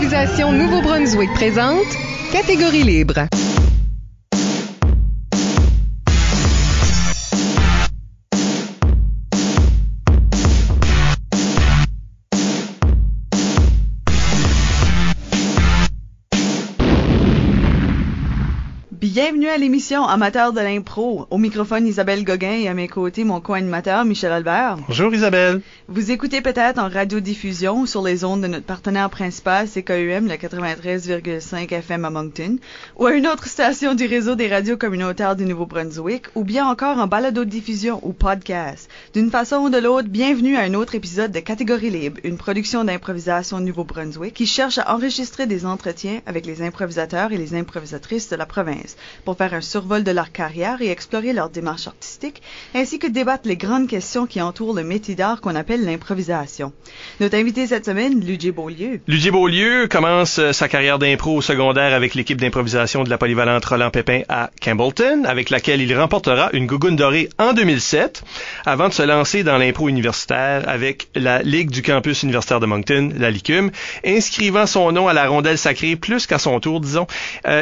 d'improvisation Nouveau-Brunswick présente Catégorie libre. Bienvenue à l'émission Amateurs de l'impro. Au microphone, Isabelle Gauguin et à mes côtés, mon co-animateur, Michel Albert. Bonjour Isabelle. Vous écoutez peut-être en radiodiffusion ou sur les ondes de notre partenaire principal, CKUM, le 93,5 FM à Moncton, ou à une autre station du réseau des radios communautaires du Nouveau-Brunswick, ou bien encore en balado-diffusion ou podcast. D'une façon ou de l'autre, bienvenue à un autre épisode de Catégorie libre, une production d'improvisation Nouveau-Brunswick qui cherche à enregistrer des entretiens avec les improvisateurs et les improvisatrices de la province, pour faire un survol de leur carrière et explorer leur démarche artistique, ainsi que débattre les grandes questions qui entourent le métier d'art qu'on appelle l'improvisation. Notre invité cette semaine, Ludger Beaulieu. Ludger Beaulieu commence sa carrière d'impro au secondaire avec l'équipe d'improvisation de la polyvalente Roland Pépin à Campbellton, avec laquelle il remportera une Gougoune dorée en 2007, avant de se lancer dans l'impro universitaire avec la Ligue du campus universitaire de Moncton, la LICUM, inscrivant son nom à la rondelle sacrée plus qu'à son tour, disons.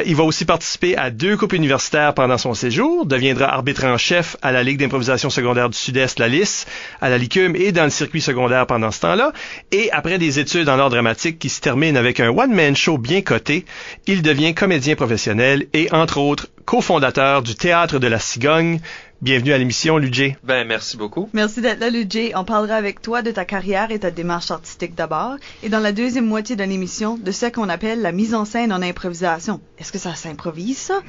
Il va aussi participer à 2 coupes universitaires pendant son séjour, deviendra arbitre en chef à la Ligue d'improvisation secondaire du Sud-Est, la LIS, à la LICUM et dans le circuit secondaire pendant ce temps-là. Et après des études en art dramatique qui se terminent avec un one-man show bien coté, il devient comédien professionnel et, entre autres, cofondateur du Théâtre de la Cigogne. Bienvenue à l'émission, Ludger. Ben, merci beaucoup. Merci d'être là, Ludger. On parlera avec toi de ta carrière et ta démarche artistique d'abord, et dans la deuxième moitié de l'émission, de ce qu'on appelle la mise en scène en improvisation. Est-ce que ça s'improvise, ça?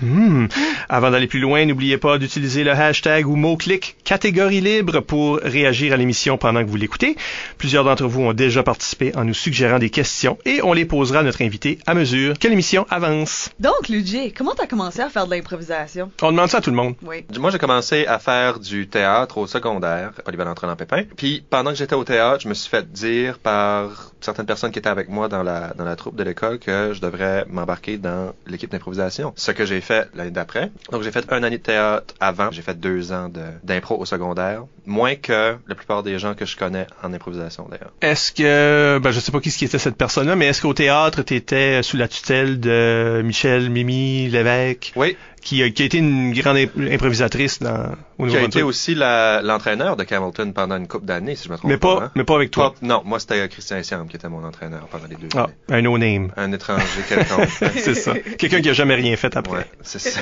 Avant d'aller plus loin, n'oubliez pas d'utiliser le hashtag ou mot-clic Catégorie libre pour réagir à l'émission pendant que vous l'écoutez. Plusieurs d'entre vous ont déjà participé en nous suggérant des questions et on les posera à notre invité à mesure que l'émission avance. Donc, Ludger, comment t'as commencé à faire de l'improvisation? On demande ça à tout le monde. Oui. Moi, j'ai commencé à faire du théâtre au secondaire, polyvalente Roland Pépin. Puis, pendant que j'étais au théâtre, je me suis fait dire par certaines personnes qui étaient avec moi dans la troupe de l'école que je devrais m'embarquer dans l'équipe d'improvisation. Ce que j'ai fait l'année d'après. Donc, j'ai fait 1 année de théâtre avant. J'ai fait 2 ans d'impro au secondaire. Moins que la plupart des gens que je connais en improvisation, d'ailleurs. Est-ce que, je sais pas qui était cette personne-là, mais est-ce qu'au théâtre, t'étais sous la tutelle de Michel Mimi Lévesque? Oui. Qui a été une grande improvisatrice au Qui a Nouveau-Brunswick. été aussi l'entraîneur de Campbellton pendant une couple d'années, si je me trompe pas. Mais pas avec toi. Non, moi, c'était Christian Siam qui était mon entraîneur pendant les 2 années. Un no-name. Un étranger quelconque. C'est ça. Quelqu'un qui a jamais rien fait après. Ouais, c'est ça.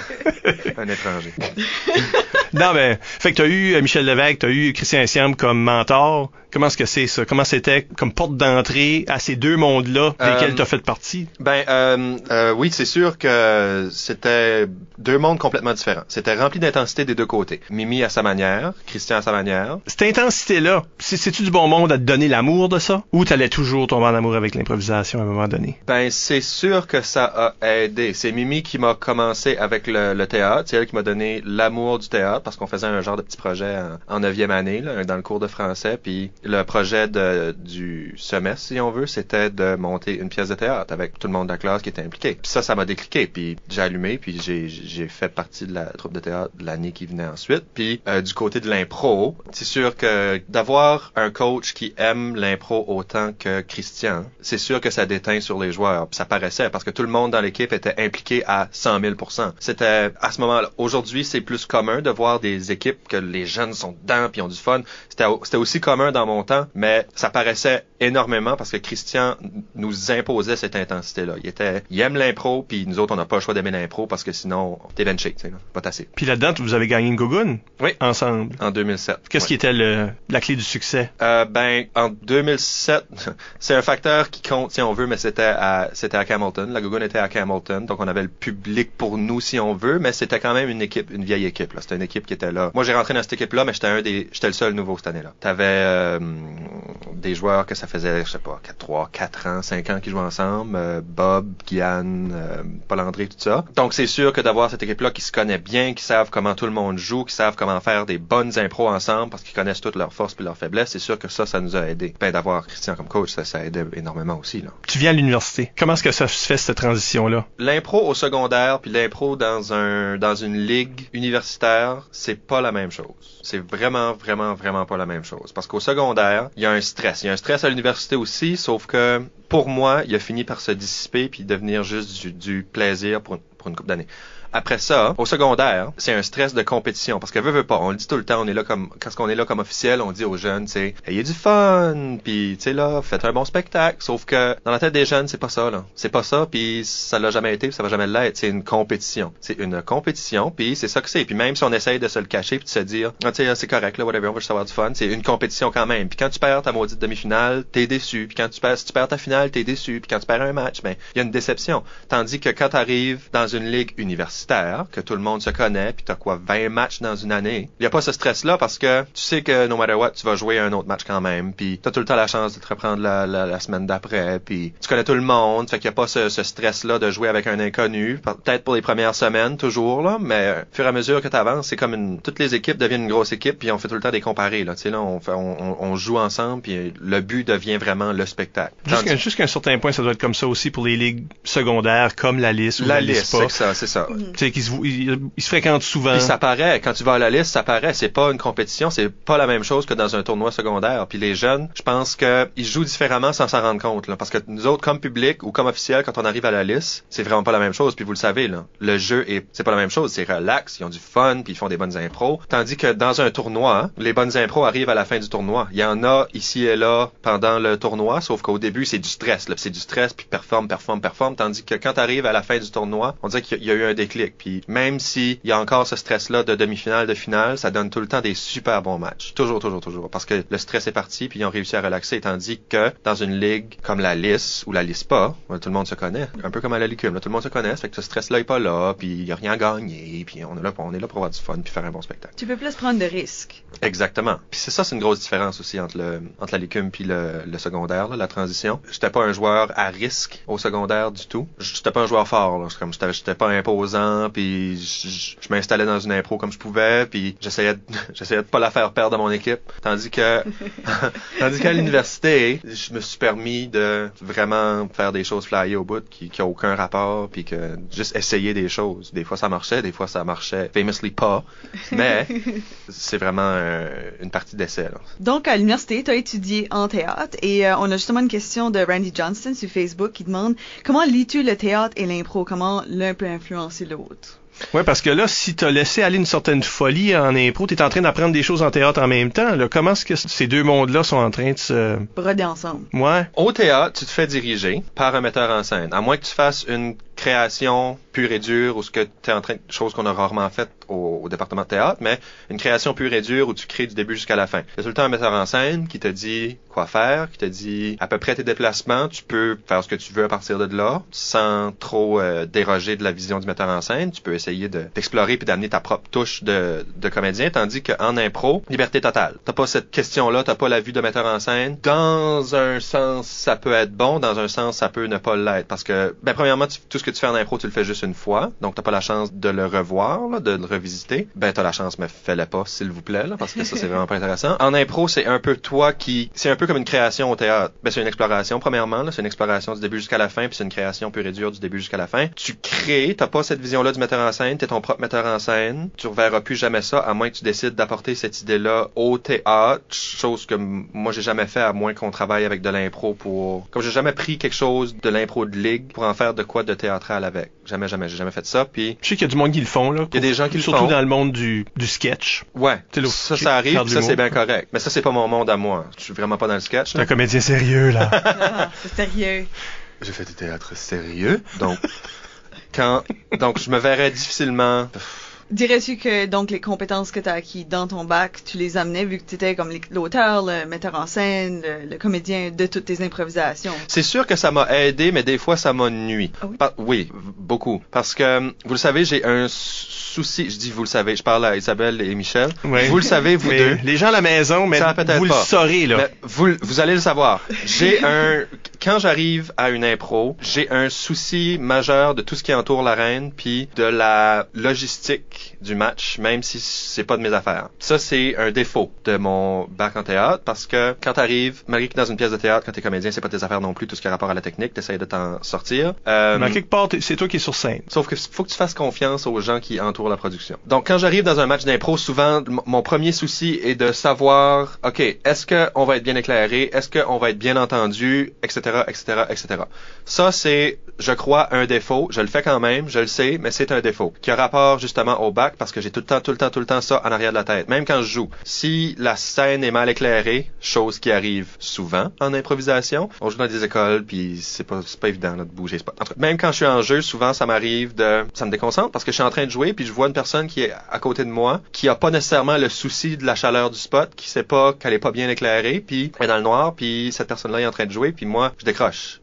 Un étranger. Non, mais, fait que t'as eu Michel Lévesque, t'as eu Christian Siam comme mentor. Comment est-ce que c'est ça? Comment c'était comme porte d'entrée à ces 2 mondes-là desquels t'as fait partie? Oui, c'est sûr que c'était 2 mondes complètement différents. C'était rempli d'intensité des 2 côtés. Mimi à sa manière, Christian à sa manière. Cette intensité-là, c'est-tu du bon monde à te donner l'amour de ça? Ou t'allais toujours tomber en amour avec l'improvisation à un moment donné? C'est sûr que ça a aidé. C'est Mimi qui m'a commencé avec le théâtre. C'est elle qui m'a donné l'amour du théâtre parce qu'on faisait un genre de petit projet en 9e année, là, dans le cours de français. Puis le projet du semestre, si on veut, c'était de monter une pièce de théâtre avec tout le monde de la classe qui était impliqué. Puis ça m'a décliqué. Puis j'ai allumé, puis j'ai fait partie de la troupe de théâtre de l'année qui venait ensuite. Puis du côté de l'impro, c'est sûr que d'avoir un coach qui aime l'impro autant que Christian, c'est sûr que ça déteint sur les joueurs. Puis ça paraissait parce que tout le monde dans l'équipe était impliqué à 100 000%. C'était à ce moment-là. Aujourd'hui, c'est plus commun de voir des équipes que les jeunes sont dedans puis ont du fun. C'était aussi commun dans mon temps, mais ça paraissait énormément parce que Christian nous imposait cette intensité-là. Il aime l'impro, puis nous autres, on n'a pas le choix d'aimer l'impro parce que sinon, t'es benché, tu sais, pas assez. Puis là-dedans, vous avez gagné une Gougoune? Oui. Ensemble. En 2007. Qu'est-ce qui était la clé du succès? En 2007, c'est un facteur qui compte, si on veut, mais c'était à Campbellton. La Gougoune était à Campbellton, donc on avait le public pour nous, si on veut, mais c'était quand même une vieille équipe, là. C'était une équipe qui était là. Moi, j'ai rentré dans cette équipe-là, mais j'étais le seul nouveau cette année-là. T'avais des joueurs que ça faisait, je sais pas, 4 ans, 5 ans qui jouaient ensemble, Bob, Guyane, Paul-André, tout ça. Donc, c'est sûr que d'avoir cette équipe-là qui se connaît bien, qui savent comment tout le monde joue, qui savent comment faire des bonnes impros ensemble parce qu'ils connaissent toutes leurs forces puis leurs faiblesses, c'est sûr que ça nous a aidé. D'avoir Christian comme coach, ça a aidé énormément aussi, là. Tu viens à l'université. Comment est-ce que ça se fait, cette transition-là? L'impro au secondaire puis l'impro dans une ligue universitaire, c'est pas la même chose. C'est vraiment, vraiment, vraiment pas la même chose. Parce qu'au secondaire, il y a un stress. Il y a un stress à l'université l'université aussi, sauf que pour moi, il a fini par se dissiper puis devenir juste du plaisir pour une couple d'années. Après ça, au secondaire, c'est un stress de compétition parce que veut pas, on le dit tout le temps, quand on est là comme officiel, on dit aux jeunes, tu sais, ayez du fun, puis tu sais là, faites un bon spectacle. Sauf que dans la tête des jeunes, c'est pas ça là. C'est pas ça, puis ça l'a jamais été, puis ça va jamais l'être. C'est une compétition. C'est une compétition, puis c'est ça que c'est. Puis même si on essaye de se le cacher puis de se dire, tu sais, c'est correct là, whatever, on va juste avoir du fun, c'est une compétition quand même. Puis quand tu perds ta maudite demi-finale, t'es déçu. Puis si tu perds ta finale, t'es déçu. Puis quand tu perds un match, ben il y a une déception. Tandis que quand t'arrives dans une ligue universitaire, que tout le monde se connaît, puis t'as 20 matchs dans une année. Il y a pas ce stress-là parce que tu sais que no matter what, tu vas jouer un autre match quand même, puis t'as tout le temps la chance de te reprendre la semaine d'après, puis tu connais tout le monde, fait qu'il y a pas ce stress-là de jouer avec un inconnu, peut-être pour les premières semaines, toujours, là, mais au fur et à mesure que t'avances, c'est comme toutes les équipes deviennent une grosse équipe, puis on fait tout le temps des comparés, là, tu sais, là, on joue ensemble, puis le but devient vraiment le spectacle. Jusqu'à un certain point, ça doit être comme ça aussi pour les ligues secondaires, comme la LIS ou la LISPA. C'est ça. Tu sais, ils se fréquentent souvent. Puis ça paraît, quand tu vas à la liste, ça paraît, c'est pas une compétition, c'est pas la même chose que dans un tournoi secondaire. Puis les jeunes, je pense que ils jouent différemment sans s'en rendre compte, là, parce que nous autres, comme public ou comme officiel, quand on arrive à la liste, c'est vraiment pas la même chose. Puis vous le savez, là, le jeu c'est pas la même chose, c'est relax, ils ont du fun, puis ils font des bonnes impros. Tandis que dans un tournoi, les bonnes impros arrivent à la fin du tournoi. Il y en a ici et là pendant le tournoi, sauf qu'au début c'est du stress, là, c'est du stress puis performe. Tandis que quand t'arrives à la fin du tournoi, on dirait qu'il y a eu un déclic. Puis même si il y a encore ce stress-là de demi-finale, de finale, ça donne tout le temps des super bons matchs. Toujours. Parce que le stress est parti, puis ils ont réussi à relaxer. Tandis que dans une ligue comme la LIS ou la LISPA, tout le monde se connaît. Un peu comme à la LICUM, tout le monde se connaît. Ça fait que ce stress-là est pas là, puis il y a rien à gagner, puis on est là pour avoir du fun, puis faire un bon spectacle. Tu peux plus prendre de risques. Exactement. Puis c'est une grosse différence aussi entre la LICUM puis le secondaire, là, la transition. J'étais pas un joueur à risque au secondaire du tout. J'étais pas un joueur fort, là. J'étais pas imposant, puis je m'installais dans une impro comme je pouvais, puis j'essayais de pas la faire perdre à mon équipe. Tandis qu'à l'université, je me suis permis de vraiment faire des choses flyées au bout qui a aucun rapport, puis que juste essayer des choses. Des fois ça marchait famously pas, mais c'est vraiment une partie d'essai, là. Donc à l'université, tu as étudié en théâtre et on a justement une question de Randy Johnston sur Facebook qui demande comment lis-tu le théâtre et l'impro, comment l'un peut influencer l'autre? Ouais, parce que là, si t'as laissé aller une certaine folie en impro, t'es en train d'apprendre des choses en théâtre en même temps. Là. Comment est-ce que ces deux mondes-là sont en train de se broder ensemble? Ouais. Au théâtre, tu te fais diriger par un metteur en scène. À moins que tu fasses une création pure et dure ou ce que tu es en train chose qu'on a rarement faite au département de théâtre, mais une création pure et dure où tu crées du début jusqu'à la fin. Il y a tout le temps un metteur en scène qui te dit quoi faire, qui te dit à peu près tes déplacements, tu peux faire ce que tu veux à partir de là, sans trop déroger de la vision du metteur en scène. Tu peux essayer d'explorer puis d'amener ta propre touche de comédien, tandis qu'en impro, liberté totale. T'as pas cette question-là, t'as pas la vue de metteur en scène. Dans un sens, ça peut être bon, dans un sens, ça peut ne pas l'être, parce que, premièrement, tout ce que tu fais en impro, tu le fais juste une fois, donc t'as pas la chance de le revoir, là, de le revisiter. T'as la chance, mais fais-le pas, s'il vous plaît, là, parce que ça, c'est vraiment pas intéressant. En impro, c'est un peu c'est un peu comme une création au théâtre. C'est une exploration, premièrement, là, c'est une exploration du début jusqu'à la fin, puis c'est une création pure et dure du début jusqu'à la fin. Tu crées, t'as pas cette vision-là du metteur en scène, t'es ton propre metteur en scène, tu reverras plus jamais ça, à moins que tu décides d'apporter cette idée-là au théâtre, chose que moi, j'ai jamais fait, à moins qu'on travaille avec de l'impro comme j'ai jamais pris quelque chose de l'impro de ligue pour en faire de quoi de théâtral avec. Jamais, j'ai jamais fait ça, puis... Je sais qu'il y a du monde qui le font, là. Il y a des gens qui le font. Surtout dans le monde du sketch. Ouais. Ça arrive, ça c'est bien correct. Mais ça, c'est pas mon monde à moi. Je suis vraiment pas dans le sketch. T'es un comédien sérieux, là. C'est sérieux. J'ai fait du théâtre sérieux, donc... Donc, je me verrais difficilement... Dirais-tu que donc les compétences que tu as acquises dans ton bac, tu les amenais vu que tu étais comme l'auteur, le metteur en scène, le comédien de toutes tes improvisations? C'est sûr que ça m'a aidé, mais des fois ça m'a nui. Ah oui? Oui, beaucoup. Parce que, vous le savez, j'ai un souci. Je dis vous le savez, je parle à Isabelle et Michel. Oui. Vous le savez, vous deux. Les gens à la maison, mais vous le saurez, là. Mais vous allez le savoir. J'ai quand j'arrive à une impro, j'ai un souci majeur de tout ce qui entoure l'arène, puis de la logistique du match, même si c'est pas de mes affaires. Ça, c'est un défaut de mon bac en théâtre, parce que quand t'arrives, malgré que dans une pièce de théâtre, quand t'es comédien, c'est pas tes affaires non plus, tout ce qui a rapport à la technique, t'essayes de t'en sortir. Mais à quelque part, c'est toi qui es sur scène. Sauf que faut que tu fasses confiance aux gens qui entourent la production. Donc, quand j'arrive dans un match d'impro, souvent, mon premier souci est de savoir, OK, est-ce qu'on va être bien éclairé? Est-ce qu'on va être bien entendu? Etc., etc., etc. Ça, c'est, je crois, un défaut. Je le fais quand même, je le sais, mais c'est un défaut. Qui a rapport, justement, au bac, parce que j'ai tout le temps ça en arrière de la tête. Même quand je joue. Si la scène est mal éclairée, chose qui arrive souvent en improvisation, on joue dans des écoles, puis c'est pas évident, là, de bouger. En tout cas, même quand je suis en jeu, souvent, ça me déconcentre, parce que je suis en train de jouer, puis je vois une personne qui est à côté de moi, qui a pas nécessairement le souci de la chaleur du spot, qui sait pas qu'elle est pas bien éclairée, puis elle est dans le noir, puis cette personne-là est en train de jouer, puis moi, je décroche,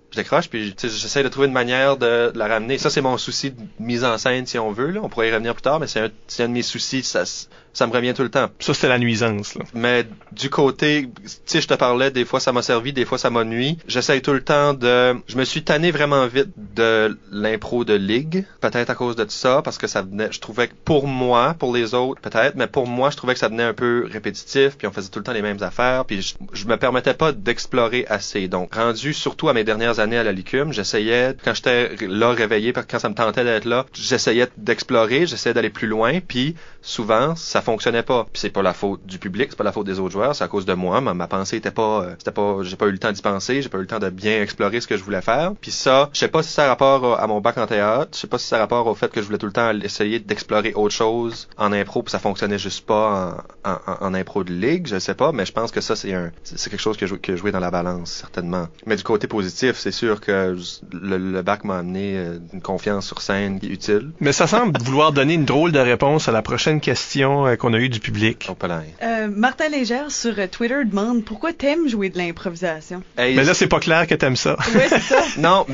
puis j'essaie de trouver une manière de la ramener. Ça, c'est mon souci de mise en scène, si on veut, là. On pourrait y revenir plus tard, mais c'est un de mes soucis, ça me revient tout le temps. Ça, c'était la nuisance, là. Mais du côté, tu sais, je te parlais, des fois ça m'a servi, des fois ça m'a nui. J'essaye tout le temps je me suis tanné vraiment vite de l'impro de ligue. Peut-être à cause de ça, parce que ça venait, je trouvais que pour moi, pour les autres, peut-être, mais pour moi, je trouvais que ça devenait un peu répétitif, puis on faisait tout le temps les mêmes affaires, puis je me permettais pas d'explorer assez. Donc, rendu surtout à mes dernières années à la Licume, j'essayais, quand j'étais là réveillé, quand ça me tentait d'être là, j'essayais d'explorer, j'essayais d'aller plus loin, puis souvent, ça fonctionnait pas. Puis c'est pas la faute du public, c'est pas la faute des autres joueurs, c'est à cause de moi. Ma pensée était pas, j'ai pas eu le temps d'y penser, j'ai pas eu le temps de bien explorer ce que je voulais faire. Puis ça, je sais pas si ça a rapport à mon bac en théâtre, je sais pas si ça a rapport au fait que je voulais tout le temps essayer d'explorer autre chose en impro, puis ça fonctionnait juste pas en impro de ligue, je sais pas, mais je pense que ça c'est quelque chose que joué dans la balance, certainement. Mais du côté positif, c'est sûr que le bac m'a amené une confiance sur scène qui est utile. Mais ça semble vouloir donner une drôle de réponse à la prochaine question qu'on a eue du public. Martin Légère sur Twitter demande pourquoi t'aimes jouer de l'improvisation? Mais là, c'est pas clair que t'aimes ça. Oui, c'est ça. Non,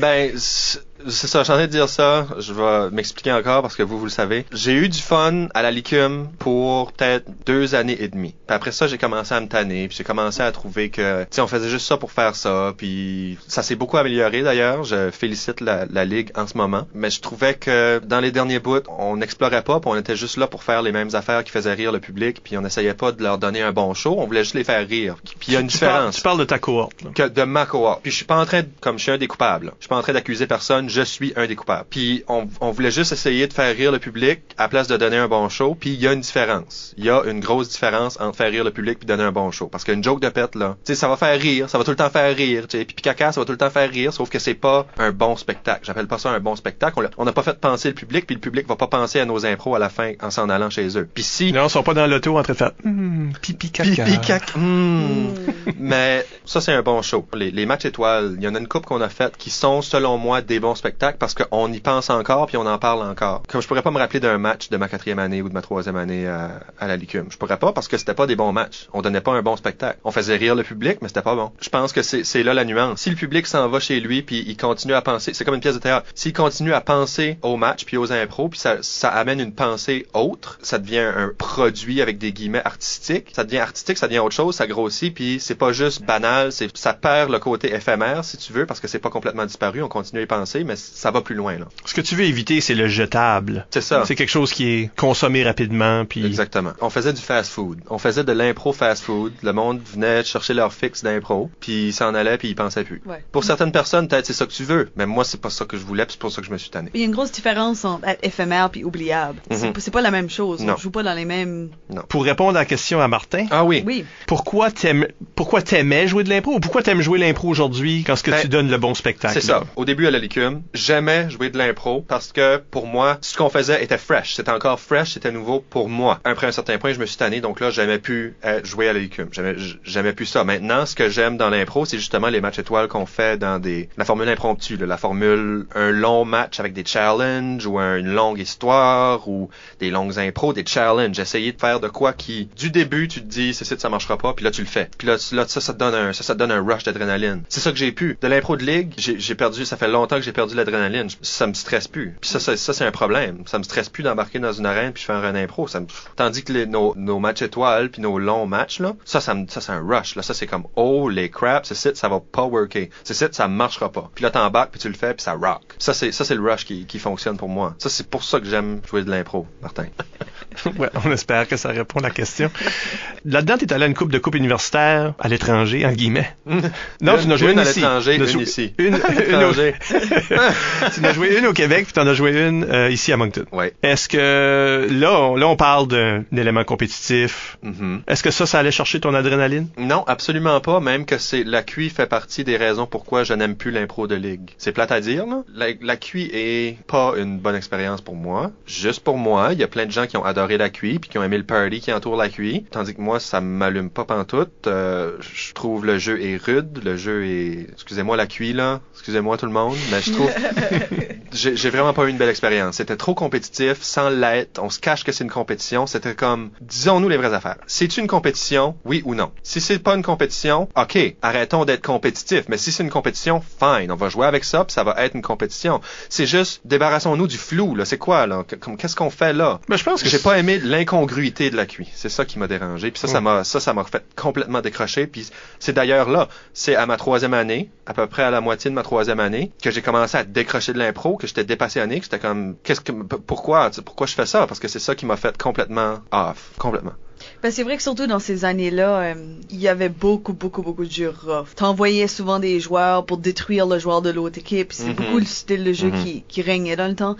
c'est ça, je suis en train de dire ça, je vais m'expliquer encore parce que vous le savez. J'ai eu du fun à la Licume pour peut-être 2 années et demie. Puis après ça, j'ai commencé à me tanner, puis j'ai commencé à trouver que, tu sais, on faisait juste ça pour faire ça, puis ça s'est beaucoup amélioré d'ailleurs. Je félicite la Ligue en ce moment. Mais je trouvais que dans les derniers bouts, on n'explorait pas, puis on était juste là pour faire les mêmes affaires qui faisaient rire le public, puis on n'essayait pas de leur donner un bon show, on voulait juste les faire rire. Puis il y a une différence. Tu parles de ta cohorte. De ma cohorte. Puis je suis pas en train comme je suis un des coupables. Je suis pas en train d'accuser personne, je suis un des coupables. Puis on voulait juste essayer de faire rire le public à place de donner un bon show, puis il y a une différence. Il y a une grosse différence entre faire rire le public puis donner un bon show. Parce qu'une joke de pète, là, tu sais, ça va faire rire, ça va tout le temps faire rire, tu sais, pipi caca, ça va tout le temps faire rire, sauf que c'est pas un bon spectacle. J'appelle pas ça un bon spectacle. On n'a pas fait penser le public, puis le public va pas penser à nos impros à la fin en s'en allant chez eux. Puis si... Non, ils sont pas dans l'auto en train de faire pipi caca. Pipi caca. Mais ça, c'est un bon show. Les matchs étoiles, il y en a une couple qu'on a faites qui sont, selon moi, des bons spectacles parce qu'on y pense encore puis on en parle encore. Comme je pourrais pas me rappeler d'un match de ma 4e année ou de ma 3e année à la Licume. Je pourrais pas parce que c'était pas des bons matchs. On donnait pas un bon spectacle. On faisait rire le public, mais c'était pas bon. Je pense que c'est là la nuance. Si le public s'en va chez lui puis il continue à penser, c'est comme une pièce de théâtre. S'il continue à penser au match puis aux impros puis ça amène une pensée autre, ça devient un produit avec des guillemets artistique. Ça devient artistique, ça devient autre chose, ça grossit puis c'est pas juste banal, ça perd le côté éphémère si tu veux parce que c'est pas complètement disparu, on continue à y penser mais ça va plus loin là. Ce que tu veux éviter, c'est le jetable. C'est ça. C'est quelque chose qui est consommé rapidement puis exactement. On faisait du fast food. On faisait de l'impro fast food. Le monde venait chercher leur fixe d'impro puis ils s'en allaient puis ils pensaient plus. Ouais. Pour certaines personnes, peut-être c'est ça que tu veux, mais moi c'est pas ça que je voulais, puis c'est pour ça que je me suis tanné. Il y a une grosse différence entre être éphémère puis oubliable. C'est pas la même chose. Non. On joue pas dans les mêmes. Non. Pour répondre à la question à Martin. Ah oui. Oui. Pourquoi t'aimais jouer de l'impro ou pourquoi t'aimes jouer l'impro aujourd'hui quand tu donnes le bon spectacle? C'est ça. Au début à la Licume, j'aimais jouer de l'impro parce que pour moi, ce qu'on faisait était fresh. C'était encore fresh, c'était nouveau pour moi. Après un certain point, je me suis tanné, donc là, j'aimais plus jouer à la Licume. J'aimais plus ça. Maintenant, ce que j'aime dans l'impro, c'est justement les matchs étoiles qu'on fait dans la formule impromptue, la formule un long match avec des challenges ou une longue histoire ou des longues impros, des challenges. Essayer de faire de quoi qui, du début, tu te dis, ça marchera pas, puis là, tu le fais. Puis là, ça te donne un rush d'adrénaline. C'est ça que j'ai pu. De l'impro de ligue, j'ai perdu, ça fait longtemps que j'ai perdu perdu l'adrénaline. Ça me stresse plus. Puis ça c'est un problème. Ça me stresse plus d'embarquer dans une arène puis faire un impro. Tandis que nos matchs étoiles puis nos longs matchs, là, ça c'est un rush. Là, ça c'est comme, oh les crap, ça va pas worker. Ça marchera pas. Puis là t'embarques puis tu le fais puis ça rock. Ça c'est le rush qui fonctionne pour moi. Ça c'est pour ça que j'aime jouer de l'impro, Martin. Ouais, on espère que ça répond à la question. Là-dedans, t'es allé à une coupe universitaire à l'étranger, en guillemets. Non, tu n'as joué une à ici. l'étranger, une ici. Une tu n'as joué une au Québec, puis t'en as joué une ici à Moncton. Ouais. Est-ce que là, on parle d'un élément compétitif. Mm-hmm. Est-ce que ça allait chercher ton adrénaline? Non, absolument pas. Même que la QI fait partie des raisons pourquoi je n'aime plus l'impro de ligue. C'est plate à dire, là. La QI est pas une bonne expérience pour moi. Juste pour moi. Il y a plein de gens qui ont adoré la QI puis qui ont aimé le party qui entoure la QI. Tandis que moi, ça m'allume pas pantoute. Je trouve le jeu est rude. Le jeu est... Excusez-moi la QI, là. Excusez-moi tout le monde. Mais je trouve... j'ai vraiment pas eu une belle expérience. C'était trop compétitif, sans l'être. On se cache que c'est une compétition. C'était comme... Disons-nous les vraies affaires. C'est-tu une compétition? Oui ou non? Si c'est pas une compétition, OK, arrêtons d'être compétitif. Mais si c'est une compétition, fine. On va jouer avec ça puis ça va être une compétition. C'est juste, débarrassons-nous du flou, là. C'est quoi, là? Qu'est-ce qu'on fait, là? Ben, je pense que j'ai pas aimé l'incongruité de la QI. C'est ça qui m'a dérangé. Puis ça m'a fait complètement décrocher. Puis c'est d'ailleurs là, c'est à ma 3e année, à peu près à la moitié de ma 3e année, que j'ai commencé à décrocher de l'impro, que j'étais dépassionné, que j'étais comme, pourquoi je fais ça? Parce que c'est ça qui m'a fait complètement off. Complètement. Ben, c'est vrai que surtout dans ces années-là, il y avait beaucoup de jeux rough. T'envoyais souvent des joueurs pour détruire le joueur de l'autre équipe. C'est beaucoup le style de jeu qui régnait dans le temps.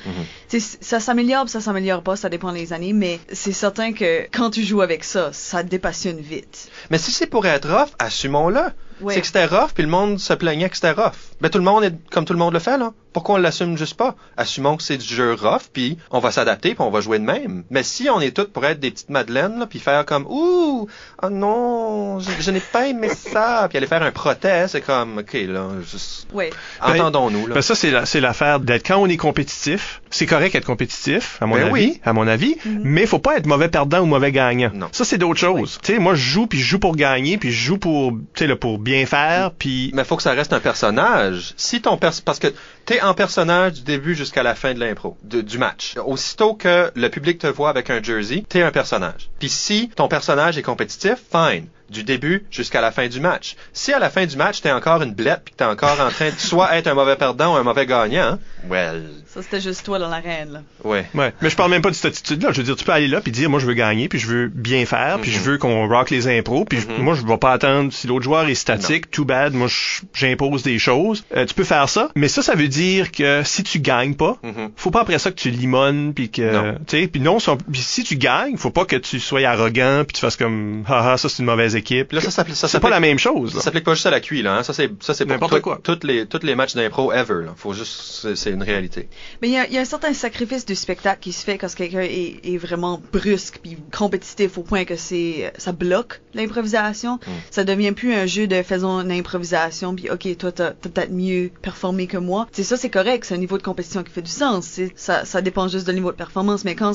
Ça s'améliore, ça s'améliore pas, ça dépend des années, mais c'est certain que quand tu joues avec ça, ça dépassionne vite. Mais si c'est pour être rough, assumons-le. Ouais. C'est que c'était rough, puis le monde se plaignait que c'était rough. Ben tout le monde est comme tout le monde le fait, là. Pourquoi on l'assume juste pas? Assumons que c'est du jeu rough, puis on va s'adapter, puis on va jouer de même. Mais si on est tous pour être des petites madeleines, là, puis faire comme, ouh, oh non, je n'ai pas aimé ça, puis aller faire un protest, c'est comme, ok, là, juste... Ouais. Entendons-nous, là. Ben ça, c'est l'affaire d'être, quand on est compétitif, c'est correct être compétitif, à mon avis, mais faut pas être mauvais perdant ou mauvais gagnant. Non. Ça, c'est d'autres choses. Tu sais, moi, je joue pour gagner, puis je joue pour, tu sais, là, pour bien faire, puis... Mais faut que ça reste un personnage. Si parce que t'es en personnage du début jusqu'à la fin de l'impro, du match. Aussitôt que le public te voit avec un jersey, t'es un personnage. Puis si ton personnage est compétitif, fine. Du début jusqu'à la fin du match. Si à la fin du match, t'es encore une blette pis que t'es encore en train de soit être un mauvais perdant ou un mauvais gagnant, well... Ça, c'était juste toi dans l'arène, là. Ouais. Mais je parle même pas de cette attitude-là. Je veux dire, tu peux aller là puis dire, moi, je veux gagner puis je veux bien faire puis je veux qu'on rock les impros puis moi, je vais pas attendre si l'autre joueur est statique. Too bad. Moi, j'impose des choses. Tu peux faire ça. Mais ça veut dire que si tu gagnes pas, faut pas après ça que tu limones puis que, tu sais, puis non, pis si tu gagnes, faut pas que tu sois arrogant puis tu fasses comme, haha, ça c'est une mauvaise équipe. Là, c'est pas la même chose. Ça s'applique pas juste à la QI, là. Hein. Ça c'est pour n'importe quoi. Toutes les matchs d'impro ever, là. Faut juste, c'est une réalité. Mais il y a un certain sacrifice du spectacle qui se fait quand quelqu'un est vraiment brusque puis compétitif au point que ça bloque l'improvisation. Ça devient plus un jeu de faisons une improvisation puis ok, toi t'as peut-être mieux performé que moi. C'est ça, c'est correct, c'est un niveau de compétition qui fait du sens. Ça dépend juste de niveau de performance, mais quand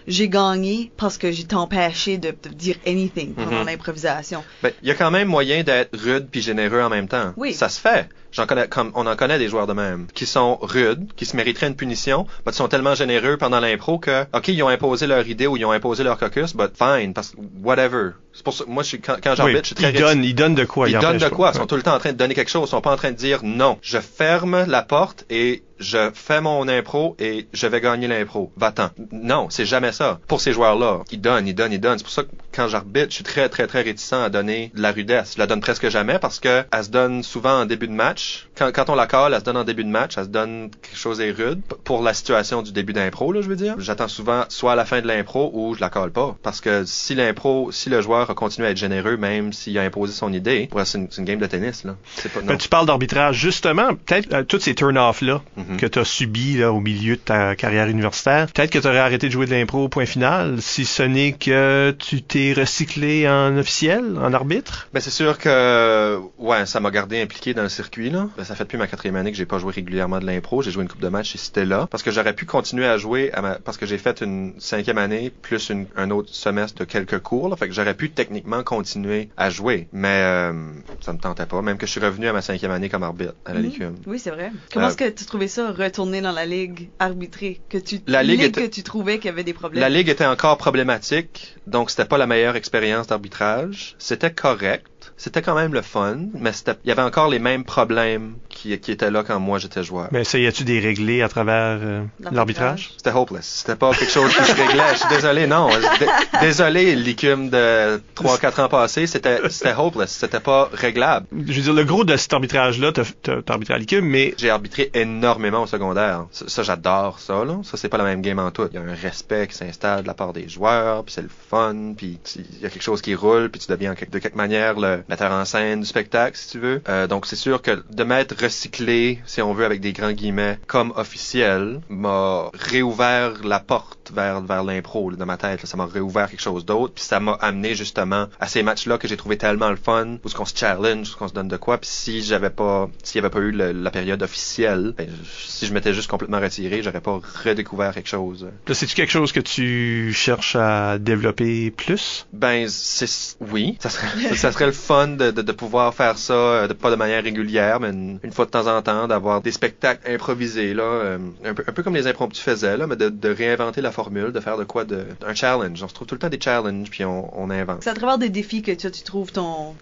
j'ai gagné parce que j'ai été empêché de dire anything pendant l'improvisation. Ben, il y a quand même moyen d'être rude puis généreux en même temps. Oui. Ça se fait. On en connaît des joueurs de même qui sont rudes, qui se mériteraient une punition, mais qui sont tellement généreux pendant l'impro que, ok, ils ont imposé leur idée ou ils ont imposé leur caucus, but fine, parce que whatever. C'est pour ça, moi, quand j'arbitre, je suis très ils donnent de quoi. Ils donnent de quoi. Ils sont tout le temps en train de donner quelque chose. Ils sont pas en train de dire non. Je ferme la porte et je fais mon impro et je vais gagner l'impro. Va-t'en. Non, c'est jamais ça. Pour ces joueurs-là, ils donnent. C'est pour ça que quand j'arbitre, je suis très, très, très réticent à donner de la rudesse. Je la donne presque jamais parce que elle se donne souvent en début de match. Quand on la colle, elle se donne en début de match. Elle se donne quelque chose de rude. Pour la situation du début d'impro, là, je veux dire. J'attends souvent soit à la fin de l'impro ou je la colle pas. Parce que si le joueur a continué à être généreux, même s'il a imposé son idée, c'est une game de tennis, là. C'est pas, non. Tu parles d'arbitrage, justement. Peut-être tous ces turn-offs-là que tu as subis là, au milieu de ta carrière universitaire, peut-être que tu aurais arrêté de jouer de l'impro au point final si ce n'est que tu t'es recyclé en officiel, en arbitre? Ben c'est sûr que ça m'a gardé impliqué dans le circuit, là. Ben, ça fait depuis ma 4e année que j'ai pas joué régulièrement de l'impro. J'ai joué une couple de matchs et c'était là. Parce que j'aurais pu continuer à jouer parce que j'ai fait une 5e année plus un autre semestre de quelques cours, là. Fait que j'aurais pu techniquement continuer à jouer. Mais ça me tentait pas. Même que je suis revenu à ma 5e année comme arbitre à la Licume. Oui, c'est vrai. Comment est-ce que tu trouvais ça ça, retourner dans la ligue, arbitrer, que tu trouvais qu'il y avait des problèmes? La ligue était encore problématique, donc c'était pas la meilleure expérience d'arbitrage. C'était correct. C'était quand même le fun, mais il y avait encore les mêmes problèmes qui étaient là quand moi j'étais joueur. Mais essayais-tu de les régler à travers l'arbitrage? C'était hopeless. C'était pas quelque chose que je réglais. Je suis désolé, non. Désolé, l'ICUM de 3-4 ans passés, c'était hopeless. C'était pas réglable. Je veux dire, le gros de cet arbitrage-là, t'as arbitré à l'ICUM, mais... J'ai arbitré énormément au secondaire. Ça, j'adore ça, là. Ça, c'est pas la même game en tout. Il y a un respect qui s'installe de la part des joueurs, puis c'est le fun, puis il y a quelque chose qui roule, puis tu deviens de quelque manière le metteur en scène du spectacle, si tu veux. Donc, c'est sûr que de m'être recyclé, si on veut, avec des grands guillemets, comme officiel, m'a réouvert la porte vers l'impro, là, dans ma tête. Là. Ça m'a réouvert quelque chose d'autre, puis ça m'a amené justement à ces matchs-là que j'ai trouvé tellement le fun, où qu'on se challenge, où qu'on se donne de quoi, puis s'il y avait pas eu la période officielle, ben, si je m'étais juste complètement retiré, j'aurais pas redécouvert quelque chose. Là, c'est-tu quelque chose que tu cherches à développer plus? Ben, oui. Ça serait le fun de pouvoir faire ça, pas de manière régulière, mais une fois de temps en temps, d'avoir des spectacles improvisés, là, un peu comme les impromptus faisaient, là, mais de réinventer la formule, de faire un challenge. On se trouve tout le temps des challenges, puis on invente. C'est à travers des défis que tu trouves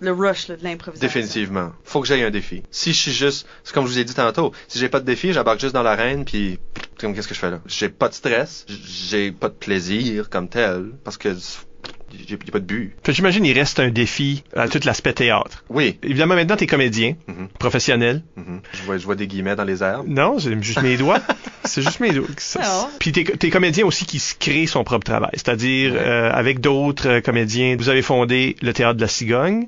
le rush là, de l'improvisation. Définitivement. Faut que j'aie un défi. Si je suis juste, c'est comme je vous ai dit tantôt, si j'ai pas de défi, j'embarque juste dans l'arène, puis qu'est-ce que je fais là? J'ai pas de stress, j'ai pas de plaisir comme tel, parce que j'ai pas de but. Fait que j'imagine il reste un défi à tout l'aspect théâtre. Oui. Évidemment, maintenant, t'es comédien, professionnel. Je vois des guillemets dans les airs. Non, c'est juste mes doigts. C'est juste mes doigts. Puis t'es comédien aussi qui se crée son propre travail. C'est-à-dire, avec d'autres comédiens, vous avez fondé le Théâtre de la Cigogne,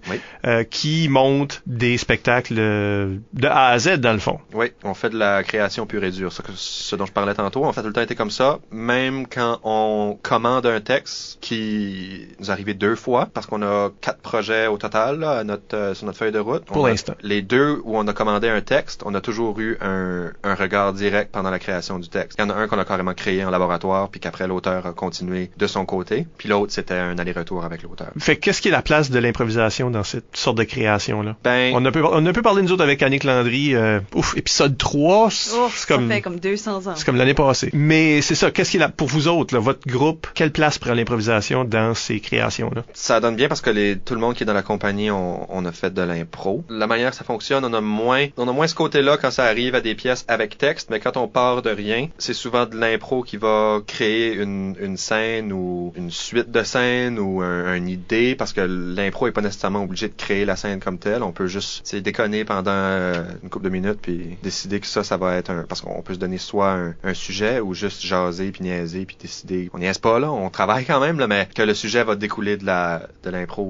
qui monte des spectacles de A à Z, dans le fond. Oui, on fait de la création pure et dure. Ce dont je parlais tantôt, on fait tout le temps été comme ça, même quand on commande un texte qui nous est arrivé 2 fois, parce qu'on a 4 projets au total là, sur notre feuille de route. Pour l'instant. Les 2 où on a commandé un texte, on a toujours eu un regard direct pendant la création du texte. Il y en a un qu'on a carrément créé en laboratoire, puis qu'après l'auteur a continué de son côté, puis l'autre c'était un aller-retour avec l'auteur. Fait qu'est-ce qui est la place de l'improvisation dans cette sorte de création-là? Ben, on a peu parlé nous autres avec Annick Landry, épisode 3, c'est comme... Ça fait comme 200 ans. C'est comme l'année passée. Mais c'est ça, qu'est-ce qui est là pour vous autres, là, votre groupe, quelle place prend l'improvisation dans ces créations-là? Ça donne bien parce que tout le monde qui est dans la compagnie, on a fait de l'impro. La manière que ça fonctionne, on a moins ce côté-là quand ça arrive à des pièces avec texte, mais quand on part de rien, c'est souvent de l'impro qui va créer une scène ou une suite de scènes ou une idée, parce que l'impro est pas nécessairement obligé de créer la scène comme telle. On peut juste déconner pendant une couple de minutes puis décider que ça va être parce qu'on peut se donner soit un sujet ou juste jaser puis niaiser puis décider. On niaise pas là, on travaille quand même là, mais que le sujet va découler de l'impro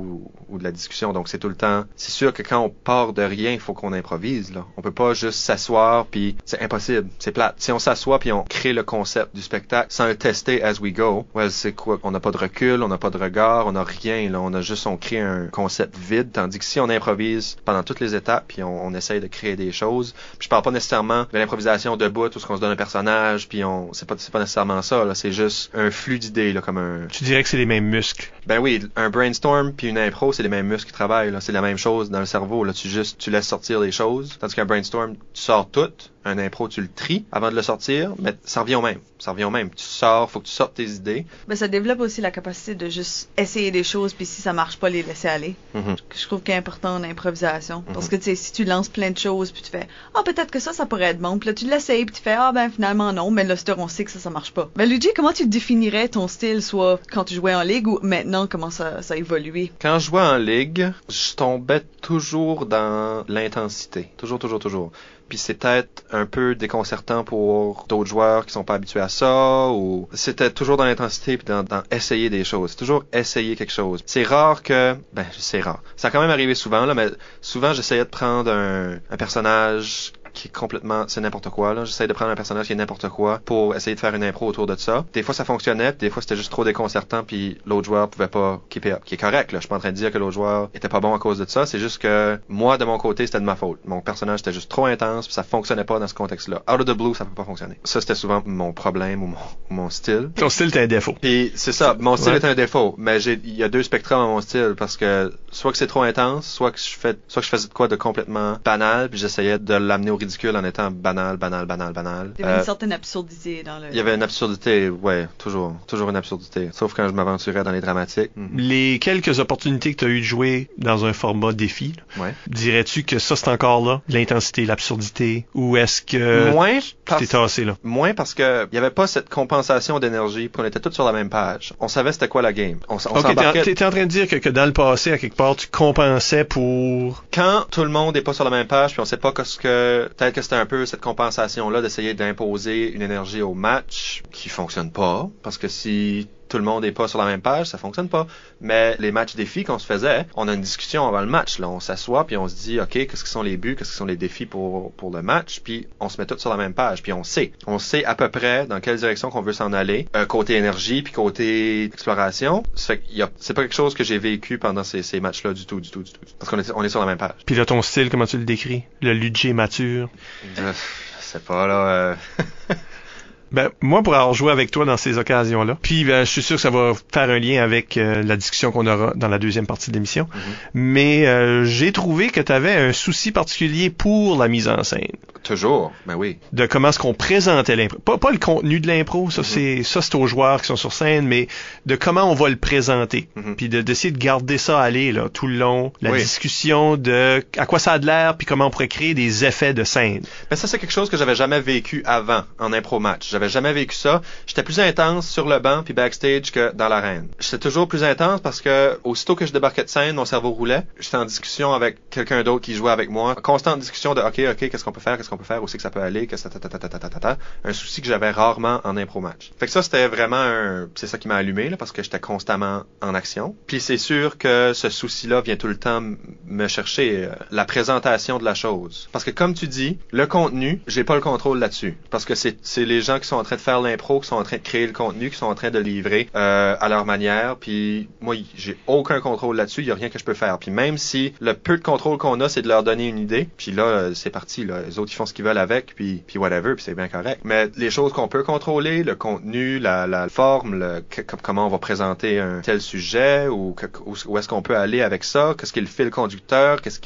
ou de la discussion. Donc c'est tout le temps. C'est sûr que quand on part de rien, il faut qu'on improvise là. On peut pas juste s'asseoir puis c'est impossible, c'est plate. Si on s'assoit puis on crée le concept du spectacle sans le tester as we go, c'est quoi? On n'a pas de recul, on n'a pas de regard, on n'a rien là. On crée un concept vide. Tandis que si on improvise pendant toutes les étapes puis on essaye de créer des choses. Puis je parle pas nécessairement de l'improvisation debout où on se donne un personnage puis c'est pas nécessairement ça là. C'est juste un flux d'idées là, comme un. Tu dirais que c'est les mêmes muscles? Ben oui, un brainstorm puis une impro, c'est les mêmes muscles qui travaillent là. C'est la même chose dans le cerveau là. Tu laisses sortir les choses. Tandis qu'un brainstorm, tu sors tout. Un impro, tu le tries avant de le sortir, mais ça revient au même. Tu sors, faut que tu sortes tes idées. Ben, ça développe aussi la capacité de juste essayer des choses, puis si ça marche pas, les laisser aller. Je trouve qu'il est important en improvisation. Parce que, tu sais, si tu lances plein de choses, puis tu fais, peut-être que ça pourrait être bon, puis là, tu l'essayes, puis tu fais, finalement, non, mais là, on sait que ça marche pas. Ben, Luigi, comment tu définirais ton style, soit quand tu jouais en ligue, ou maintenant, comment ça a évolué? Quand je jouais en ligue, je tombais toujours dans l'intensité. Toujours. Puis c'est peut-être un peu déconcertant pour d'autres joueurs qui sont pas habitués à ça, ou c'était toujours dans l'intensité puis dans essayer des choses. C'est toujours essayer quelque chose. C'est rare. Ça a quand même arrivé souvent, là, mais souvent j'essayais de prendre un personnage qui est complètement, c'est n'importe quoi, là. J'essaie de prendre un personnage qui est n'importe quoi pour essayer de faire une impro autour de ça. Des fois, ça fonctionnait, puis des fois, c'était juste trop déconcertant, puis l'autre joueur pouvait pas keep it up. Qui est correct, là. Je suis pas en train de dire que l'autre joueur était pas bon à cause de ça. C'est juste que moi, de mon côté, c'était de ma faute. Mon personnage était juste trop intense, puis ça fonctionnait pas dans ce contexte-là. Out of the blue, ça peut pas fonctionner. Ça, c'était souvent mon problème ou mon style. Ton style, t'as un défaut. Puis c'est ça. Mon style est un défaut. Mais il y a 2 spectrums à mon style, parce que soit que c'est trop intense, soit que je faisais de quoi de complètement banal, puis j'essayais de l'amener au ridicule en étant banal. Il y avait une certaine absurdité dans le... Il y avait une absurdité, ouais, toujours une absurdité. Sauf quand je m'aventurais dans les dramatiques. Les quelques opportunités que tu as eues de jouer dans un format défi, Ouais. dirais-tu que ça, c'est encore là, l'intensité, l'absurdité, ou est-ce que Moins tu t'es tassé là? Moins parce que il y avait pas cette compensation d'énergie, puis on était tous sur la même page. On savait c'était quoi la game. On Ok, s'embarquait... t'es en train de dire que dans le passé, à quelque part, tu compensais pour... Quand tout le monde est pas sur la même page, puis on sait pas peut-être que c'était un peu cette compensation-là d'essayer d'imposer une énergie au match qui fonctionne pas, parce que si tout le monde est pas sur la même page, ça fonctionne pas. Mais les matchs défis qu'on se faisait, on a une discussion avant le match, là. On s'assoit, puis on se dit, OK, qu'est-ce que sont les buts, qu'est-ce que sont les défis pour le match, puis on se met tous sur la même page, puis on sait à peu près dans quelle direction qu'on veut s'en aller, côté énergie, puis côté exploration. C'est pas quelque chose que j'ai vécu pendant ces matchs-là du tout. Parce qu'on est sur la même page. Puis là, ton style, comment tu le décris? Le Ludger mature? Je sais pas, là... Ben, moi, pour avoir joué avec toi dans ces occasions-là, puis je suis sûr que ça va faire un lien avec la discussion qu'on aura dans la deuxième partie de l'émission, mais j'ai trouvé que tu avais un souci particulier pour la mise en scène. Toujours, ben oui. De comment est-ce qu'on présentait l'impro. Pas le contenu de l'impro, ça c'est aux joueurs qui sont sur scène, mais de comment on va le présenter. Puis d'essayer de garder ça aller là, tout le long, la discussion de à quoi ça a de l'air, puis comment on pourrait créer des effets de scène. Ben ça, c'est quelque chose que j'avais jamais vécu avant en impro match. J'avais jamais vécu ça. J'étais plus intense sur le banc puis backstage que dans l'arène. J'étais toujours plus intense parce que aussitôt que je débarquais de scène, mon cerveau roulait. J'étais en discussion avec quelqu'un d'autre qui jouait avec moi. Constante discussion de OK, qu'est-ce qu'on peut faire, où c'est que ça peut aller, un souci que j'avais rarement en impro match. Fait que ça, c'était vraiment c'est ça qui m'a allumé, là, parce que j'étais constamment en action. Puis c'est sûr que ce souci-là vient tout le temps me chercher la présentation de la chose. Parce que comme tu dis, le contenu, j'ai pas le contrôle là-dessus. Parce que c'est les gens qui sont en train de faire l'impro, qui sont en train de créer le contenu, qui sont en train de livrer à leur manière. Puis moi, j'ai aucun contrôle là-dessus. Il y a rien que je peux faire. Puis même si le peu de contrôle qu'on a, c'est de leur donner une idée. Puis là, c'est parti. Là. Les autres, ils font ce qu'ils veulent avec. Puis whatever. Puis c'est bien correct. Mais les choses qu'on peut contrôler, le contenu, la forme, comment on va présenter un tel sujet, où est-ce qu'on peut aller avec ça, qu'est-ce qui est le fil conducteur, qu'est-ce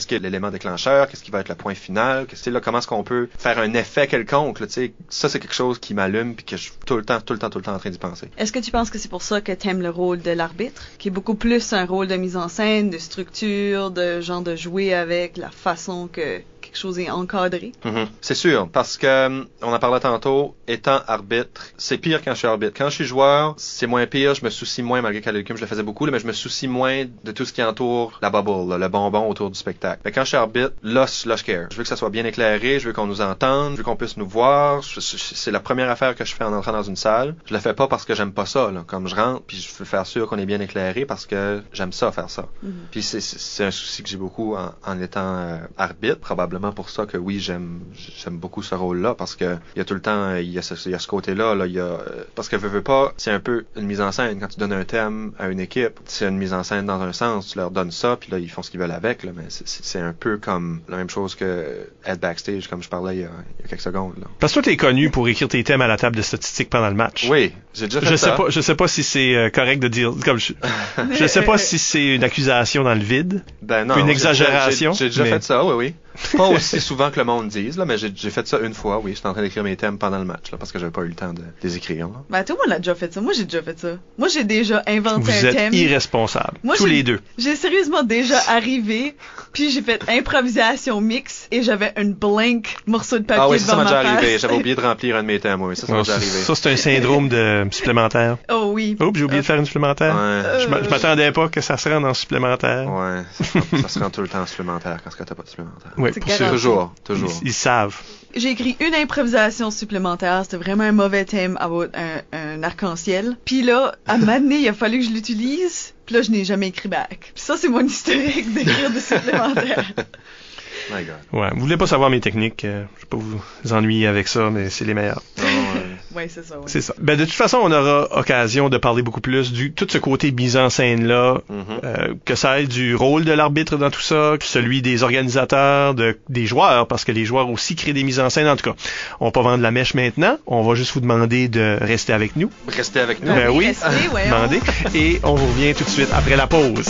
qui est l'élément déclencheur, qu'est-ce qui va être le point final, comment est-ce qu'on peut faire un effet quelconque. Là, ça, c'est quelque chose qui m'allume puis que je suis tout le temps en train d'y penser. Est-ce que tu penses que c'est pour ça que t'aimes le rôle de l'arbitre, qui est beaucoup plus un rôle de mise en scène, de structure, de genre de jouer avec la façon que quelque chose est encadré? C'est sûr, parce que on en parlait tantôt, étant arbitre, c'est pire quand je suis arbitre. Quand je suis joueur, c'est moins pire, je me soucie moins, malgré qu'à l'écume je le faisais beaucoup, là, mais je me soucie moins de tout ce qui entoure la bubble, là, le bonbon autour du spectacle. Mais quand je suis arbitre, là je care. Je veux que ça soit bien éclairé, je veux qu'on nous entende, je veux qu'on puisse nous voir. C'est la première affaire que je fais en entrant dans une salle. Je le fais pas parce que j'aime pas ça, là. Comme je rentre, puis je veux faire sûr qu'on est bien éclairé parce que j'aime ça, faire ça. Puis c'est un souci que j'ai beaucoup en étant arbitre, probablement pour ça que oui, j'aime beaucoup ce rôle-là, parce que il y a tout le temps, il y a ce côté-là, là, parce que veux pas, c'est un peu une mise en scène. Quand tu donnes un thème à une équipe, c'est une mise en scène dans un sens, tu leur donnes ça, puis là, ils font ce qu'ils veulent avec, là, mais c'est un peu comme la même chose que être backstage, comme je parlais il y a quelques secondes, là. Parce que toi, t'es connu pour écrire tes thèmes à la table de statistiques pendant le match. Oui, j'ai déjà fait ça. Je sais pas si c'est correct de dire, comme je sais pas si c'est une accusation dans le vide. Ben non. Une exagération. J'ai déjà fait ça, oui. Pas aussi souvent que le monde dise, là, mais j'ai fait ça une fois, oui. J'étais en train d'écrire mes thèmes pendant le match, là, parce que j'avais pas eu le temps de les écrire, là. Ben, tout le monde a déjà fait ça. Moi, j'ai déjà fait ça. Moi, j'ai déjà inventé un thème. Vous êtes irresponsables. Moi, tous les deux. J'ai sérieusement déjà arrivé, puis j'ai fait improvisation mix, et j'avais une blank morceau de papier devant ma face. Ah oui, ça m'est déjà arrivé. J'avais oublié de remplir un de mes thèmes, oui. Ça m'est déjà arrivé. Ça, c'est un syndrome de supplémentaire. Oh oui. Oups, j'ai oublié de faire une supplémentaire. Ouais. Je m'attendais pas que ça se rende en supplémentaire. Ouais, ça se rend tout le temps en supplémentaire quand t'as pas de supplémentaire. Oui, toujours. Ils savent. J'ai écrit une improvisation supplémentaire. C'était vraiment un mauvais thème à un arc-en-ciel. Puis là, à un moment donné, il a fallu que je l'utilise. Puis là, je n'ai jamais écrit back. Puis ça, c'est mon historique d'écrire des supplémentaires. My God. Ouais, vous voulez pas savoir mes techniques, je vais pas vous ennuyer avec ça, mais c'est les meilleures. Ouais, c'est ça. Ouais. C'est ça. Ben de toute façon, on aura occasion de parler beaucoup plus du tout ce côté mise en scène là, que ça aille du rôle de l'arbitre dans tout ça, que celui des organisateurs, des joueurs, parce que les joueurs aussi créent des mises en scène. En tout cas, on va pas vendre la mèche maintenant. On va juste vous demander de rester avec nous. Restez avec nous. Ben oui. Restez, ouais, demandez. Et on vous revient tout de suite après la pause.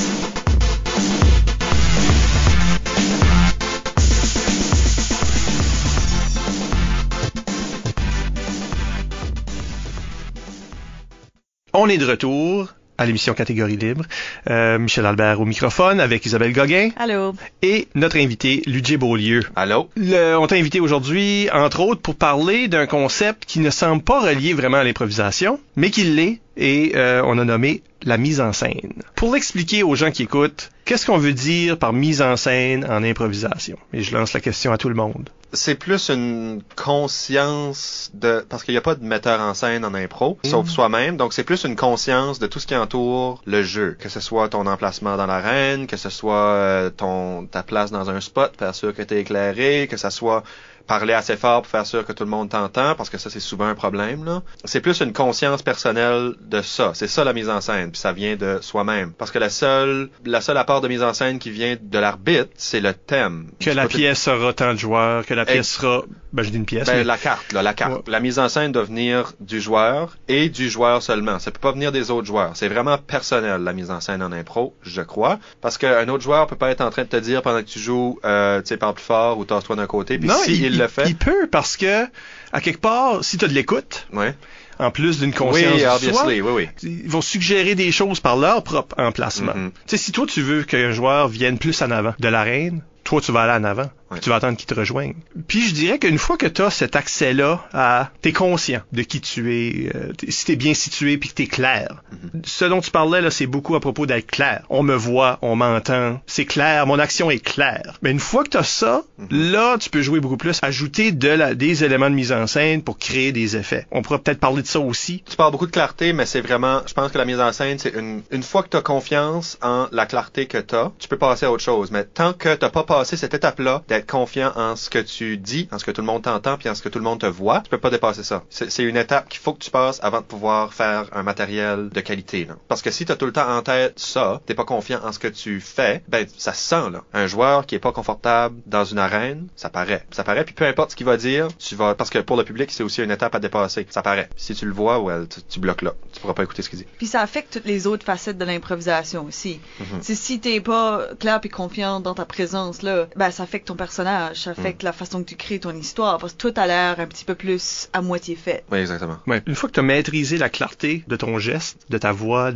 On est de retour à l'émission Catégorie libre. Michel Albert au microphone avec Isabelle Gauguin. Allô. Et notre invité, Ludger Beaulieu. Allô. On t'a invité aujourd'hui, entre autres, pour parler d'un concept qui ne semble pas relié vraiment à l'improvisation, mais qui l'est, et on a nommé la mise en scène. Pour l'expliquer aux gens qui écoutent, qu'est-ce qu'on veut dire par mise en scène en improvisation? Et je lance la question à tout le monde. C'est plus une conscience de... Parce qu'il n'y a pas de metteur en scène en impro, sauf soi-même. Donc, c'est plus une conscience de tout ce qui entoure le jeu. Que ce soit ton emplacement dans l'arène, que ce soit ta place dans un spot, faire sûr que tu es éclairé, que ce soit parler assez fort pour faire sûr que tout le monde t'entend, parce que ça, c'est souvent un problème, là. C'est plus une conscience personnelle de ça. C'est ça, la mise en scène, puis ça vient de soi-même. Parce que la seule apport de mise en scène qui vient de l'arbitre, c'est le thème. Que la pièce sera tant de joueurs, que la pièce sera... Ben, je dis une pièce. Ben, mais... la carte. Ouais. La mise en scène doit venir du joueur et du joueur seulement. Ça peut pas venir des autres joueurs. C'est vraiment personnel, la mise en scène en impro, je crois. Parce qu'un autre joueur peut pas être en train de te dire pendant que tu joues, tu sais, parle plus fort ou tasse-toi d'un côté. Puis si il le fait... Il peut, parce que, à quelque part, si tu as de l'écoute, ouais. En plus d'une conscience de soi, oui. Ils vont suggérer des choses par leur propre emplacement. Tu sais, si toi, tu veux qu'un joueur vienne plus en avant de l'arène, toi, tu vas aller en avant. Puis tu vas attendre qu'il te rejoigne. Puis je dirais qu'une fois que tu as cet accès-là t'es conscient de qui tu es, si t'es bien situé puis que t'es clair. Ce dont tu parlais, là, c'est beaucoup à propos d'être clair. On me voit, on m'entend, c'est clair, mon action est claire. Mais une fois que tu as ça, là, tu peux jouer beaucoup plus, ajouter des éléments de mise en scène pour créer des effets. On pourra peut-être parler de ça aussi. Tu parles beaucoup de clarté, mais c'est vraiment, je pense que la mise en scène, c'est une fois que tu as confiance en la clarté que tu as, tu peux passer à autre chose. Mais tant que tu n'as pas passé cette étape-là, d'être confiant en ce que tu dis, en ce que tout le monde t'entend, puis en ce que tout le monde te voit, tu peux pas dépasser ça. C'est une étape qu'il faut que tu passes avant de pouvoir faire un matériel de qualité, là. Parce que si t'as tout le temps en tête ça, t'es pas confiant en ce que tu fais, ben ça se sent, là. Un joueur qui est pas confortable dans une arène, ça paraît. Ça paraît, puis peu importe ce qu'il va dire, parce que pour le public, c'est aussi une étape à dépasser. Ça paraît. Si tu le vois, tu bloques là. Tu pourras pas écouter ce qu'il dit. Puis ça affecte toutes les autres facettes de l'improvisation aussi. Si t'es pas clair puis confiant dans ta présence, là, ben ça affecte ton personnage, ça affecte la façon que tu crées ton histoire, parce que tout a l'air un petit peu plus à moitié fait. Oui, exactement. Ouais. Une fois que tu as maîtrisé la clarté de ton geste, de ta voix,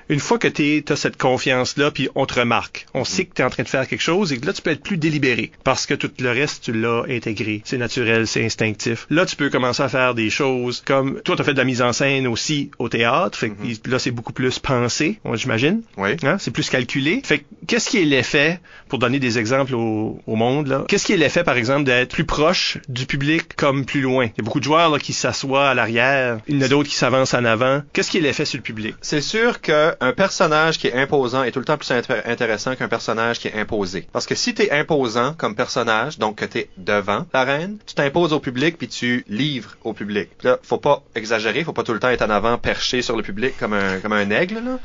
une fois que t'as cette confiance-là, puis on te remarque, on sait que tu es en train de faire quelque chose et que là, tu peux être plus délibéré, parce que tout le reste, tu l'as intégré. C'est naturel, c'est instinctif. Là, tu peux commencer à faire des choses comme, toi, tu as fait de la mise en scène aussi au théâtre, fait que là, c'est beaucoup plus pensé, j'imagine. Oui. Hein? C'est plus calculé. Fait que, qu'est-ce qui est l'effet, pour donner des exemples au monde, là, qu'est-ce qui est l'effet, par exemple, d'être plus proche du public comme plus loin? Il y a beaucoup de joueurs là, qui s'assoient à l'arrière, il y en a d'autres qui s'avancent en avant. Qu'est-ce qui est l'effet sur le public? C'est sûr qu'un personnage qui est imposant est tout le temps plus intéressant qu'un personnage qui est imposé. Parce que si t'es imposant comme personnage, donc que t'es devant l'arène, tu t'imposes au public puis tu livres au public. Puis là, faut pas exagérer, faut pas tout le temps être en avant perché sur le public comme un aigle, là.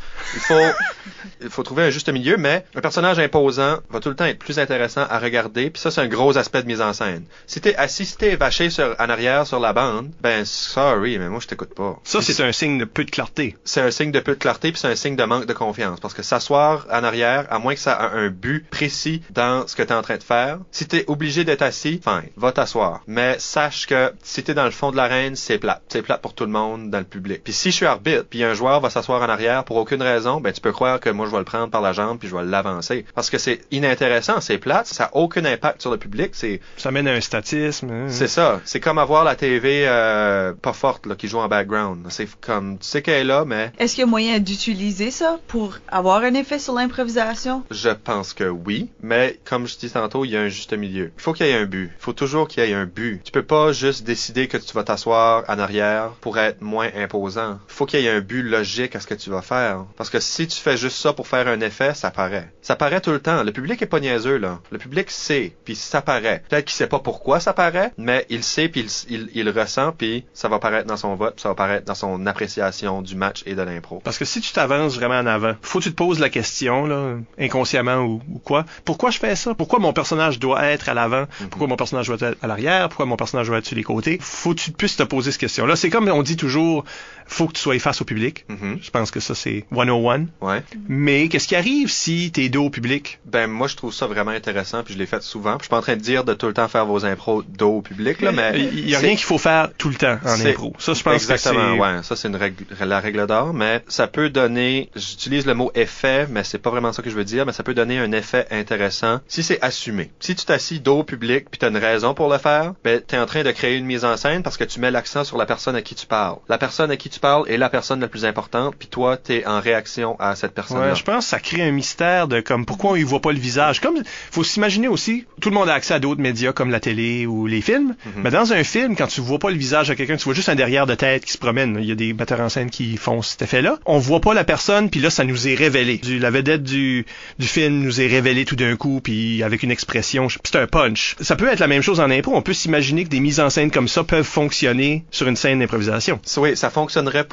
Il faut trouver un juste milieu, mais un personnage imposant va tout le temps être plus intéressant à regarder, puis ça, c'est un gros aspect de mise en scène. Si t'es assis, si t'es vaché en arrière sur la bande, ben sorry, mais moi je t'écoute pas. Ça, c'est un signe de peu de clarté. C'est un signe de peu de clarté, puis c'est un signe de manque de confiance. Parce que s'asseoir en arrière, à moins que ça ait un but précis dans ce que t'es en train de faire, si t'es obligé d'être assis, fine, va t'asseoir. Mais sache que si t'es dans le fond de l'arène, c'est plate. C'est plate pour tout le monde dans le public. Puis si je suis arbitre, puis un joueur va s'asseoir en arrière pour aucune raison, ben tu peux croire que moi je vais le prendre par la jambe puis je vais l'avancer. Parce que c'est inintéressant, c'est plate, ça a aucun impact sur le public. Ça mène à un statisme. Hein. C'est ça. C'est comme avoir la TV pas forte là, qui joue en background. C'est comme, tu sais qu'elle est là, mais... Est-ce qu'il y a moyen d'utiliser ça pour avoir un effet sur l'improvisation? Je pense que oui, mais comme je dis tantôt, il y a un juste milieu. Il faut qu'il y ait un but. Il faut toujours qu'il y ait un but. Tu peux pas juste décider que tu vas t'asseoir en arrière pour être moins imposant. Il faut qu'il y ait un but logique à ce que tu vas faire. Parce que si tu fais juste ça pour faire un effet, ça paraît. Ça paraît tout le temps. Le public est pas niaiseux, là. Le public sait, puis ça paraît. Peut-être qu'il sait pas pourquoi ça paraît, mais il sait, puis il ressent, puis ça va paraître dans son vote, puis ça va paraître dans son appréciation du match et de l'impro. Parce que si tu t'avances vraiment en avant, faut que tu te poses la question, là, inconsciemment ou quoi. Pourquoi je fais ça? Pourquoi mon personnage doit être à l'avant? Pourquoi mon personnage doit être à l'arrière? Pourquoi mon personnage doit être sur les côtés? Faut que tu puisses te poser cette question-là. C'est comme on dit toujours, faut que tu sois face au public. Je pense que ça, c'est 101. Ouais. Mais qu'est-ce qui arrive si t'es dos au public? Ben, moi, je trouve ça vraiment intéressant, puis je l'ai fait souvent. Je suis pas en train de dire de tout le temps faire vos impros dos au public, là, mais... Il y a rien qu'il faut faire tout le temps en impro. Ça, je pense exactement, que c'est... ouais. Ça, c'est la règle d'or, mais ça peut donner... J'utilise le mot effet, mais c'est pas vraiment ça que je veux dire, mais ça peut donner un effet intéressant si c'est assumé. Si tu t'assis dos au public puis t'as une raison pour le faire, ben, t'es en train de créer une mise en scène parce que tu mets l'accent sur la personne à qui tu parles. La personne à qui tu parles est la personne la plus importante, puis toi, t'es en réaction à cette personne-là. Ouais, je pense que ça crée un mystère de comme pourquoi on y voit pas le visage. Comme faut s'imaginer aussi, tout le monde a accès à d'autres médias comme la télé ou les films, mais dans un film, quand tu vois pas le visage de quelqu'un, tu vois juste un derrière de tête qui se promène. Il y a des metteurs en scène qui font cet effet-là. On voit pas la personne, puis là, ça nous est révélé. La vedette du film nous est révélée tout d'un coup, puis avec une expression, c'est un punch. Ça peut être la même chose en impro. On peut s'imaginer que des mises en scène comme ça peuvent fonctionner sur une scène d'improvisation. Oui, ça fonctionnerait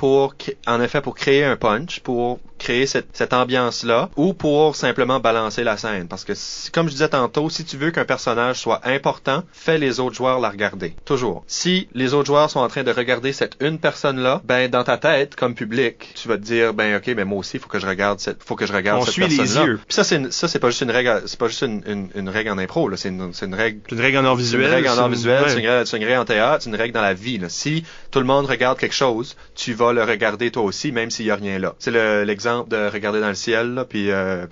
en effet, pour créer un punch, pour créer cette ambiance-là, ou pour simplement balancer la scène. Parce que, comme je disais tantôt, si tu veux qu'un personnage soit important, fais les autres joueurs la regarder. Toujours. Si les autres joueurs sont en train de regarder cette une personne-là, ben, dans ta tête, comme public, tu vas te dire, ben, ok, mais moi aussi, faut que je regarde cette personne-là. On suit les yeux. Puis ça, c'est pas juste une règle, c'est pas juste une règle en impro, là. C'est une règle. C'est une règle en art visuel. C'est une règle en art visuel, ouais. c'est une règle en théâtre, c'est une règle dans la vie, là. Si tout le monde regarde quelque chose, tu vas le regarder toi aussi, même s'il y a rien là. C'est l'exemple de regarder dans le ciel, là, puis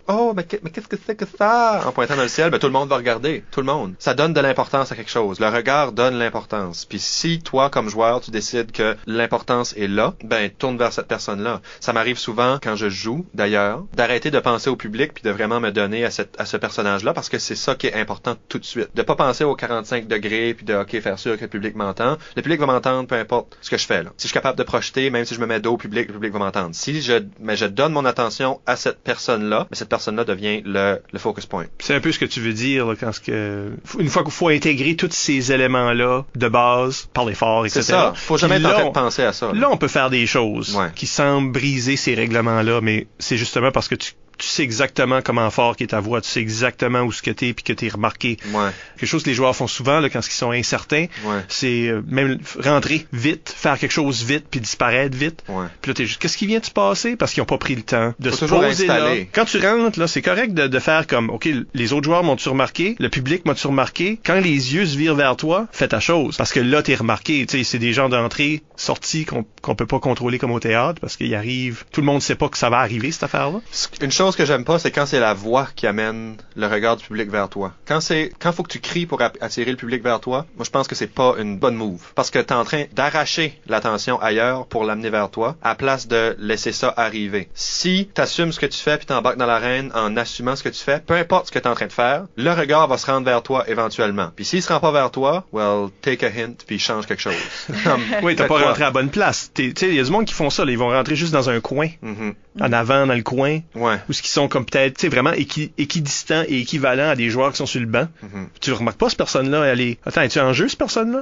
oh, mais qu'est-ce que c'est que ça? En pointant dans le ciel, ben tout le monde va regarder, tout le monde. Ça donne de l'importance à quelque chose. Le regard donne l'importance. Puis si toi, comme joueur, tu décides que l'importance est là, ben tourne vers cette personne-là. Ça m'arrive souvent quand je joue, d'ailleurs, d'arrêter de penser au public puis de vraiment me donner à ce personnage-là, parce que c'est ça qui est important tout de suite. De pas penser aux 45 degrés puis de ok, faire sûr que le public m'entend. Le public va m'entendre peu importe ce que je fais là. Si je suis capable de projeter, même si je me mets dos au public, le public va m'entendre. Si je donne mon attention à cette personne-là, mais cette personne-là devient le focus point. C'est un peu ce que tu veux dire là, une fois qu'il faut intégrer tous ces éléments-là de base, parler fort, etc. C'est ça. Faut jamais être en train de penser à ça. Là, on peut faire des choses qui semblent briser ces règlements-là, mais c'est justement parce que tu sais exactement comment fort qu'est ta voix, tu sais exactement où ce que t'es puis que t'es remarqué. Ouais. Quelque chose que les joueurs font souvent là, quand ils sont incertains, c'est même rentrer vite, faire quelque chose vite puis disparaître vite. Ouais. Puis là t'es juste qu'est-ce qui vient de se passer parce qu'ils ont pas pris le temps de se toujours poser installer. là. Quand tu rentres là, c'est correct de faire comme OK, les autres joueurs m'ont-tu remarqué, le public m'a-tu remarqué. Quand les yeux se virent vers toi, fais ta chose parce que là t'es remarqué, tu sais c'est des genres d'entrée, sorties qu'on peut pas contrôler comme au théâtre parce qu'il arrive, tout le monde sait pas que ça va arriver cette affaire-là. Une chose que j'aime pas, c'est quand c'est la voix qui amène le regard du public vers toi. Quand faut que tu cries pour attirer le public vers toi, moi je pense que c'est pas une bonne move. Parce que t'es en train d'arracher l'attention ailleurs pour l'amener vers toi, à place de laisser ça arriver. Si t'assumes ce que tu fais puis t'embarques dans l'arène en assumant ce que tu fais, peu importe ce que t'es en train de faire, le regard va se rendre vers toi éventuellement. Puis s'il se rend pas vers toi, well, take a hint puis change quelque chose. Oui, t'as pas rentré à la bonne place. Tu sais, il y a du monde qui font ça, là, ils vont rentrer juste dans un coin. En avant, dans le coin. Ouais. Ou ce qui sont comme peut-être, tu sais, vraiment équidistants et équivalents à des joueurs qui sont sur le banc. Tu remarques pas cette personne-là, attends, es-tu en jeu, cette personne-là?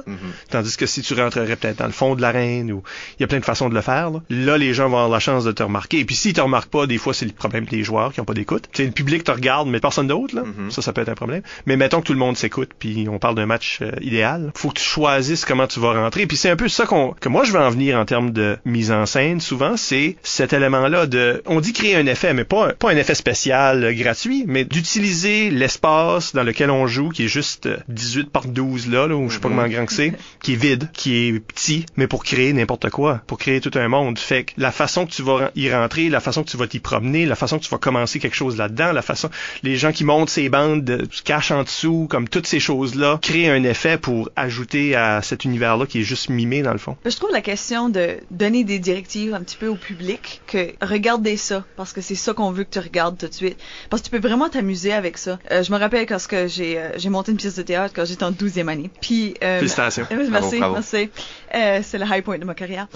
Tandis que si tu rentrerais peut-être dans le fond de l'arène ou il y a plein de façons de le faire, là, les gens vont avoir la chance de te remarquer. Et puis s'ils te remarquent pas, des fois, c'est le problème des joueurs qui ont pas d'écoute. Tu sais, le public te regarde, mais personne d'autre, là. Ça peut être un problème. Mais mettons que tout le monde s'écoute puis on parle d'un match idéal. Faut que tu choisisses comment tu vas rentrer. Puis c'est un peu ça que moi je veux en venir en termes de mise en scène. Souvent, c'est cet élément-là on dit créer un effet, mais pas un effet spécial gratuit, mais d'utiliser l'espace dans lequel on joue, qui est juste 18 par 12 là, ou je sais pas comment grand que c'est, qui est vide, qui est petit, mais pour créer n'importe quoi, pour créer tout un monde. Fait que la façon que tu vas y rentrer, la façon que tu vas t'y promener, la façon que tu vas commencer quelque chose là-dedans, les gens qui montent ces bandes se cachent en dessous, comme toutes ces choses-là, créent un effet pour ajouter à cet univers-là qui est juste mimé dans le fond. Je trouve la question de donner des directives un petit peu au public, que regardez ça, parce que c'est ça qu'on veut que tu regardes tout de suite. Parce que tu peux vraiment t'amuser avec ça. Je me rappelle quand j'ai monté une pièce de théâtre quand j'étais en 12e année. Puis, félicitations. Merci, bravo. merci. C'est le high point de ma carrière.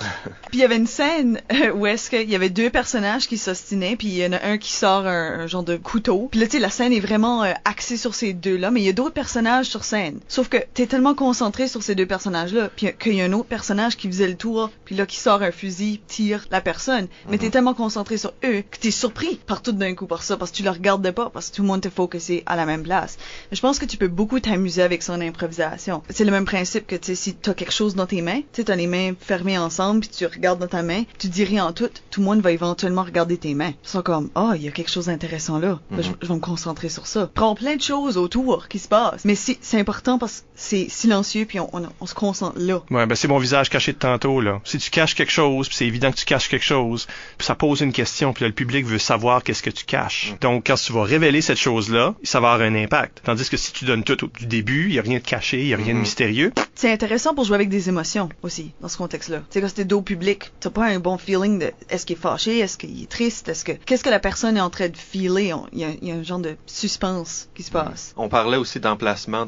Puis il y avait une scène où est-ce qu'il y avait deux personnages qui s'ostinaient, puis il y en a un qui sort un genre de couteau. Puis là, tu sais, la scène est vraiment axée sur ces deux-là, mais il y a d'autres personnages sur scène. Sauf que t'es tellement concentré sur ces deux personnages-là, puis qu'il y a un autre personnage qui faisait le tour, puis là, qui sort un fusil, tire la personne. Mais t'es tellement concentré sur eux que t'es surpris par tout d'un coup par ça, parce que tu le regardais pas, parce que tout le monde t'est focusé à la même place. Mais je pense que tu peux beaucoup t'amuser avec son improvisation. C'est le même principe que, tu sais, si t'as quelque chose dans tes mains, Tu sais, t'as les mains fermées ensemble, puis tu regardes dans ta main, tu dis rien en tout le monde va éventuellement regarder tes mains. Ils sont comme, il y a quelque chose d'intéressant là. Ben, je vais me concentrer sur ça. Prends plein de choses autour qui se passent. Mais c'est important parce que c'est silencieux, puis on se concentre là. Ouais, ben c'est mon visage caché de tantôt, là. Si tu caches quelque chose, puis c'est évident que tu caches quelque chose, puis ça pose une question, puis là, le public veut savoir qu'est-ce que tu caches. Donc, quand tu vas révéler cette chose-là, ça va avoir un impact. Tandis que si tu donnes tout du début, il n'y a rien de caché, il n'y a rien de mystérieux. C'est intéressant pour jouer avec des émotions aussi, dans ce contexte-là. Tu sais, quand c'est dos au public, t'as pas un bon feeling de est-ce qu'il est fâché, est-ce qu'il est triste, qu'est-ce que la personne est en train de feeler. Il y a un genre de suspense qui se passe. On parlait aussi d'emplacement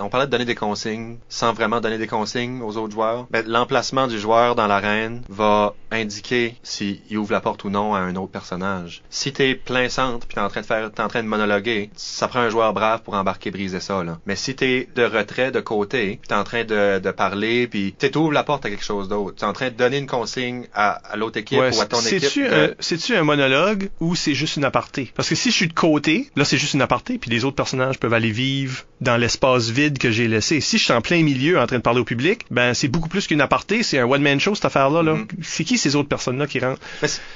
on parlait de donner des consignes sans vraiment donner des consignes aux autres joueurs. Mais l'emplacement du joueur dans l'arène va indiquer s'il ouvre la porte ou non à un autre personnage. Si t'es plein centre puis t'es en train de monologuer, ça prend un joueur brave pour embarquer, briser ça, là. Mais si t'es de retrait, de côté, puis t'es en train de parler, puis t'ouvres la porte à quelque chose d'autre. T'es en train de donner une consigne à l'autre équipe ou à ton équipe. C'est-tu un monologue ou c'est juste une aparté? Parce que si je suis de côté, là c'est juste une aparté, puis les autres personnages peuvent aller vivre dans l'espace vide que j'ai laissé. Si je suis en plein milieu en train de parler au public, ben c'est beaucoup plus qu'une aparté, c'est un one-man show cette affaire-là. Là. C'est qui ces autres personnes-là qui rentrent?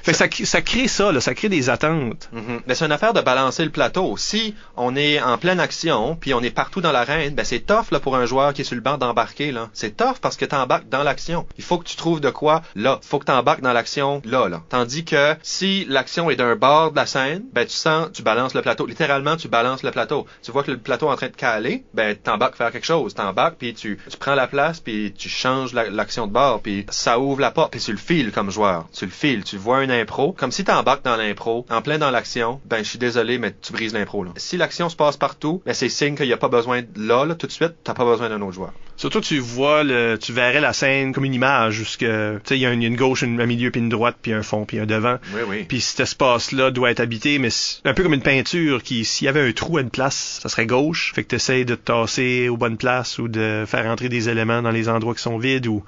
Ça crée ça, là, ça crée des attentes. Mais c'est une affaire de balancer le plateau. Si on est en pleine action, puis on est partout dans l'arène, ben c'est tough là, pour un joueur qui est sur le banc d'embarquer. Là. C'est tough parce que t'embarques dans l'action. Il faut que tu trouves de quoi là. Il faut que t'embarques dans l'action là. Tandis que si l'action est d'un bord de la scène, ben tu balances le plateau. Littéralement, tu balances le plateau. Tu vois que le plateau est en train de caler, ben t'embarques faire quelque chose. T'embarques, puis tu prends la place, puis tu changes l'action de bord, puis ça ouvre la porte, puis tu le files comme joueur. Tu le files. Tu vois une impro. Comme si t'embarques dans l'impro, en plein dans l'action, ben je suis désolé, mais tu brises l'impro. Là. Si l'action se passe partout, ben c'est signe qu'il n'y a pas besoin là, tout de suite, t'as pas besoin d'un autre joueur. Surtout, tu verrais la scène comme une image, où tu sais, il y a une gauche, un milieu, puis une droite, puis un fond, puis un devant. Oui. Puis cet espace-là doit être habité, mais un peu comme une peinture qui, s'il y avait un trou à une place, ça serait gauche. Fait que t'essayes de te tasser aux bonnes places ou de faire entrer des éléments dans les endroits qui sont vides ou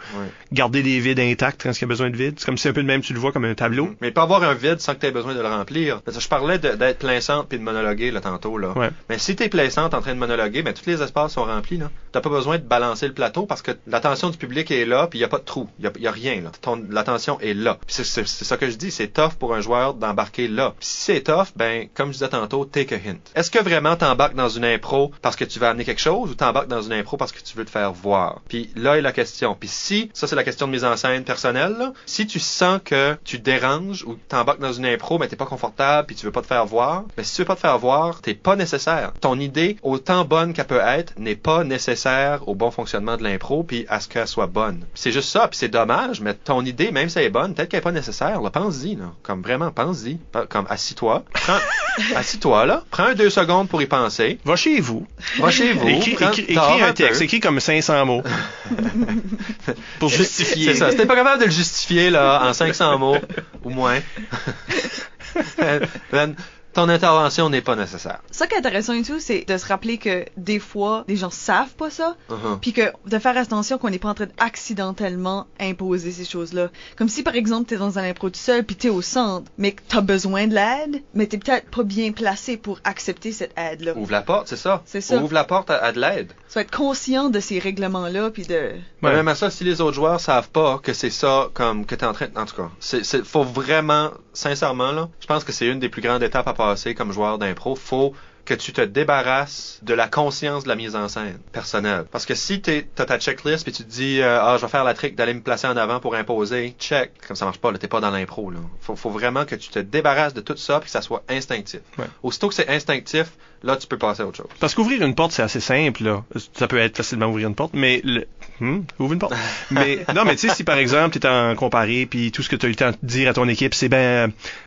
garder des vides intacts quand il y a besoin de vide. C'est comme si un peu de même tu le vois comme un tableau. Mais pas avoir un vide sans que tu aies besoin de le remplir. Parce que je parlais d'être plein centre puis de monologuer là tantôt là. Ouais. Mais si t'es plein centre en train de monologuer, ben tous les espaces sont remplis là. T'as pas besoin de balancer le plateau parce que l'attention du public est là puis il y a pas de trou, il y a rien là. L'attention est là. Puis c'est ça que je dis, c'est tough pour un joueur d'embarquer là. Puis si c'est tough, ben comme je disais tantôt, take a hint. Est-ce que vraiment t'embarques dans une impro parce que tu veux amener quelque chose ou t'embarques dans une impro parce que tu veux te faire voir? Puis là est la question. Puis si, ça c'est la question de mise en scène personnelle là, si tu sens que tu déranges ou t'embarques dans une impro mais t'es pas confortable puis tu veux pas te faire voir, mais si tu veux pas te faire voir, t'es pas nécessaire. Ton idée, autant bonne qu'elle peut être, n'est pas nécessaire au bon fonctionnement de l'impro puis à ce qu'elle soit bonne. Puis c'est juste ça, puis c'est dommage, mais ton idée, même si elle est bonne, peut-être qu'elle est pas nécessaire, là, pense-y, là. Comme vraiment, pense-y. Comme assis-toi. Assis-toi, là. Prends 2 secondes pour y penser. Va chez vous. Écris un texte. Écris comme 500 mots. Pour justifier. C'est ça. Si t'es pas capable de le justifier, là, en 500 mots, ou moins, ton intervention n'est pas nécessaire. Ça qui est intéressant et tout, c'est de se rappeler que des fois, les gens savent pas ça, puis que de faire attention qu'on n'est pas en train d'accidentellement imposer ces choses-là. Comme si, par exemple, t'es dans un impro tout seul, puis t'es au centre, mais que t'as besoin de l'aide, mais t'es peut-être pas bien placé pour accepter cette aide-là. Ouvre la porte, c'est ça. C'est ça. Ouvre la porte à de l'aide. Tu vas être conscient de ces règlements-là, puis de... Ouais. Même à ça, si les autres joueurs savent pas que c'est ça, comme que t'es en train de... En tout cas, faut vraiment, sincèrement, là, je pense que c'est une des plus grandes étapes à passer comme joueur d'impro. Faut que tu te débarrasses de la conscience de la mise en scène personnelle. Parce que si t'as ta checklist puis tu te dis je vais faire la trick d'aller me placer en avant pour imposer, check, comme ça marche pas, là, t'es pas dans l'impro, là. Faut vraiment que tu te débarrasses de tout ça puis que ça soit instinctif. Ouais. Aussitôt que c'est instinctif, là tu peux passer à autre chose. Parce qu'ouvrir une porte, c'est assez simple, là. Ça peut être facilement ouvrir une porte, mais ouvre une porte. Mais non, mais tu sais, si par exemple t'es en comparé puis tout ce que tu as eu le temps de dire à ton équipe, c'est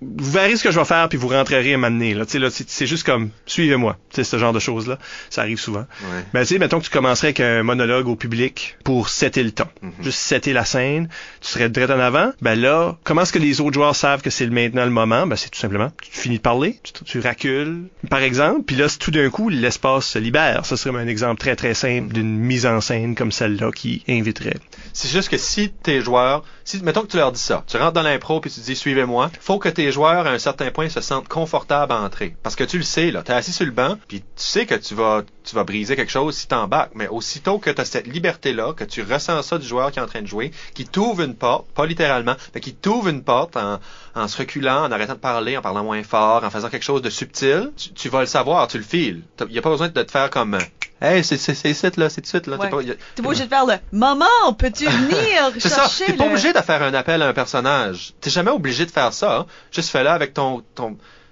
vous verrez ce que je vais faire puis vous rentrerez à m'amener, là. Tu sais, là, c'est juste comme suivez-moi. Tu sais, ce genre de choses-là, ça arrive souvent. Ouais. Ben, tu sais, mettons que tu commencerais avec un monologue au public pour setter le ton. Juste setter la scène. Tu serais direct en avant. Ben là, comment est-ce que les autres joueurs savent que c'est maintenant le moment? Ben, c'est tout simplement, tu finis de parler, tu recules, par exemple, puis là, tout d'un coup, l'espace se libère. Ça serait un exemple très, très simple d'une mise en scène comme celle-là qui inviterait. C'est juste que si tes joueurs, mettons que tu leur dis ça, tu rentres dans l'impro puis tu dis suivez-moi, faut que tes joueurs à un certain point se sentent confortables à entrer. Parce que tu le sais, là, t'es assis sur le banc puis tu sais que tu vas briser quelque chose si t'embarques, mais aussitôt que t'as cette liberté-là, que tu ressens ça du joueur qui est en train de jouer, qui t'ouvre une porte, pas littéralement, mais qui t'ouvre une porte en se reculant, en arrêtant de parler, en parlant moins fort, en faisant quelque chose de subtil, tu vas le savoir, tu le files. Il y a pas besoin de te faire comme hey, c'est ici là, c'est tout de suite là. Ouais. T'es pas obligé de faire le maman, peux-tu venir c'est chercher ça. T'es pas obligé de faire un appel à un personnage. T'es jamais obligé de faire ça. Hein. Juste fais-le avec ton.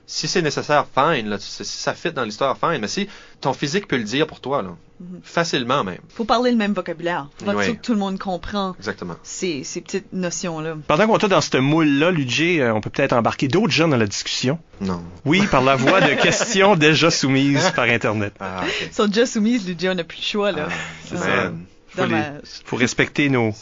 Si c'est nécessaire, fine. Là, si ça fit dans l'histoire, fine. Mais si ton physique peut le dire pour toi, là, facilement même. Faut parler le même vocabulaire. Faut être sûr que tout le monde comprend. Exactement. Ces petites notions-là. Pendant qu'on est dans ce moule-là, Ludger, on peut peut-être embarquer d'autres gens dans la discussion. Non. Oui, par la voie de questions déjà soumises par Internet. Ils sont déjà soumises, Ludger, on n'a plus le choix, là. C'est ça. Faut respecter nos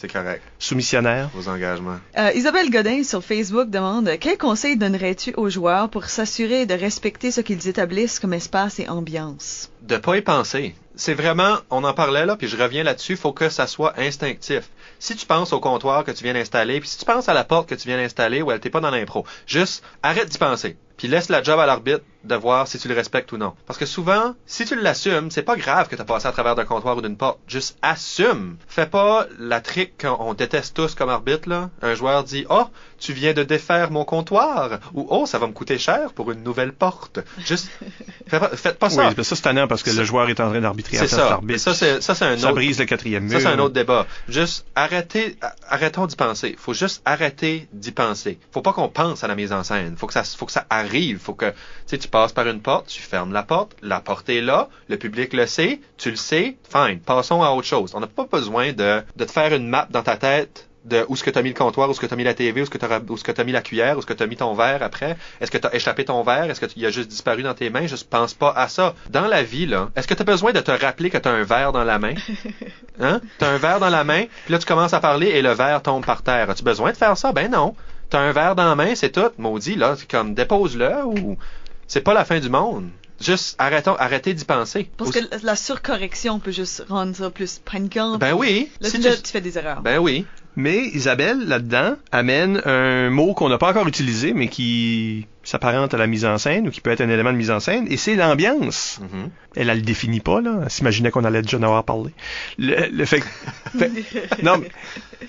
soumissionnaires. Vos engagements. Isabelle Godin sur Facebook demande « Quel conseil donnerais-tu aux joueurs pour s'assurer de respecter ce qu'ils établissent comme espace et ambiance? » De pas y penser. C'est vraiment, on en parlait là, puis je reviens là-dessus, faut que ça soit instinctif. Si tu penses au comptoir que tu viens d'installer, puis si tu penses à la porte que tu viens d'installer, ou elle t'es pas dans l'impro, juste arrête d'y penser. Puis laisse la job à l'arbitre de voir si tu le respectes ou non. Parce que souvent, si tu l'assumes, c'est pas grave que tu as passé à travers d'un comptoir ou d'une porte. Juste assume. Fais pas la trick qu'on déteste tous comme arbitre, là. Un joueur dit « Oh, tu viens de défaire mon comptoir » ou « Oh, ça va me coûter cher pour une nouvelle porte. » Juste, faites pas ça. Oui, ça c'est tannant parce que le joueur est en train d'arbitrer à la place d'arbitre. Ça, c'est un autre... Ça brise le quatrième mur. Ça, c'est un autre débat. Juste arrêtons d'y penser. Faut juste arrêter d'y penser. Faut pas qu'on pense à la mise en scène. Faut que ça arrive. Faut que, tu passes par une porte, tu fermes la porte est là, le public le sait, tu le sais, fine. Passons à autre chose. On n'a pas besoin de te faire une map dans ta tête de où est-ce que tu as mis le comptoir, où est-ce que tu as mis la TV, où est-ce que tu as mis la cuillère, où est-ce que tu as mis ton verre après, est-ce que tu as échappé ton verre, est-ce qu'il a juste disparu dans tes mains, juste pense pas à ça. Dans la vie, là, est-ce que tu as besoin de te rappeler que tu as un verre dans la main? Hein? Tu as un verre dans la main, puis là tu commences à parler et le verre tombe par terre. As-tu besoin de faire ça? Ben non. Tu as un verre dans la main, c'est tout. Maudit, là, c'est comme dépose-le ou c'est pas la fin du monde. Juste arrêtez d'y penser. Parce que la surcorrection peut juste rendre ça plus paniquant. Ben oui. Là, tu fais des erreurs. Ben oui. Mais Isabelle, là-dedans, amène un mot qu'on n'a pas encore utilisé, mais qui s'apparente à la mise en scène, ou qui peut être un élément de mise en scène, et c'est l'ambiance. Mm-hmm. Elle le définit pas, là. Elle s'imaginait qu'on allait déjà en avoir parlé. Le fait non, mais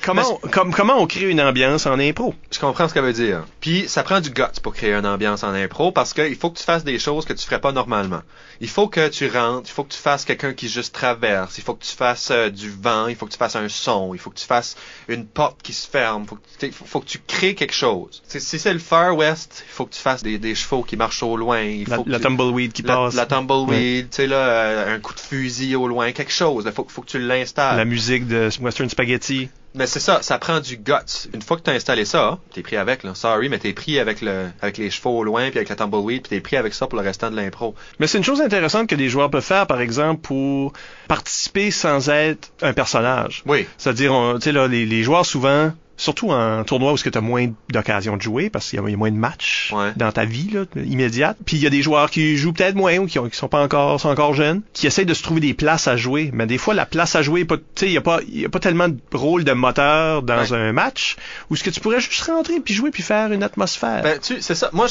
comment on crée une ambiance en impro? Je comprends ce qu'elle veut dire. Puis, ça prend du guts pour créer une ambiance en impro, parce qu'il faut que tu fasses des choses que tu ferais pas normalement. Il faut que tu rentres, il faut que tu fasses quelqu'un qui juste traverse, il faut que tu fasses du vent, il faut que tu fasses un son, il faut que tu fasses une porte qui se ferme, il faut que tu crées quelque chose. Si c'est le Far West, il faut que tu fasses des chevaux qui marchent au loin. La tumbleweed qui passe. La tumbleweed, tu sais là, un coup de fusil au loin, quelque chose. Il faut que tu l'installes. La musique de Western Spaghetti. Mais c'est ça prend du guts. Une fois que tu as installé ça, t'es pris avec, là. Sorry, mais t'es pris avec les chevaux au loin, puis avec la tumbleweed, puis t'es pris avec ça pour le restant de l'impro. Mais c'est une chose intéressante que des joueurs peuvent faire, par exemple, pour participer sans être un personnage. Oui. C'est-à-dire, tu sais, là, les joueurs souvent, surtout en tournoi où tu as moins d'occasions de jouer, parce qu'il y a moins de matchs dans ta vie là, immédiate. Puis il y a des joueurs qui jouent peut-être moins ou qui sont encore jeunes, qui essayent de se trouver des places à jouer. Mais des fois, la place à jouer, tu sais, il y a pas tellement de rôle de moteur dans un match où ce que tu pourrais juste rentrer puis jouer puis faire une atmosphère. Ben, c'est ça. Moi,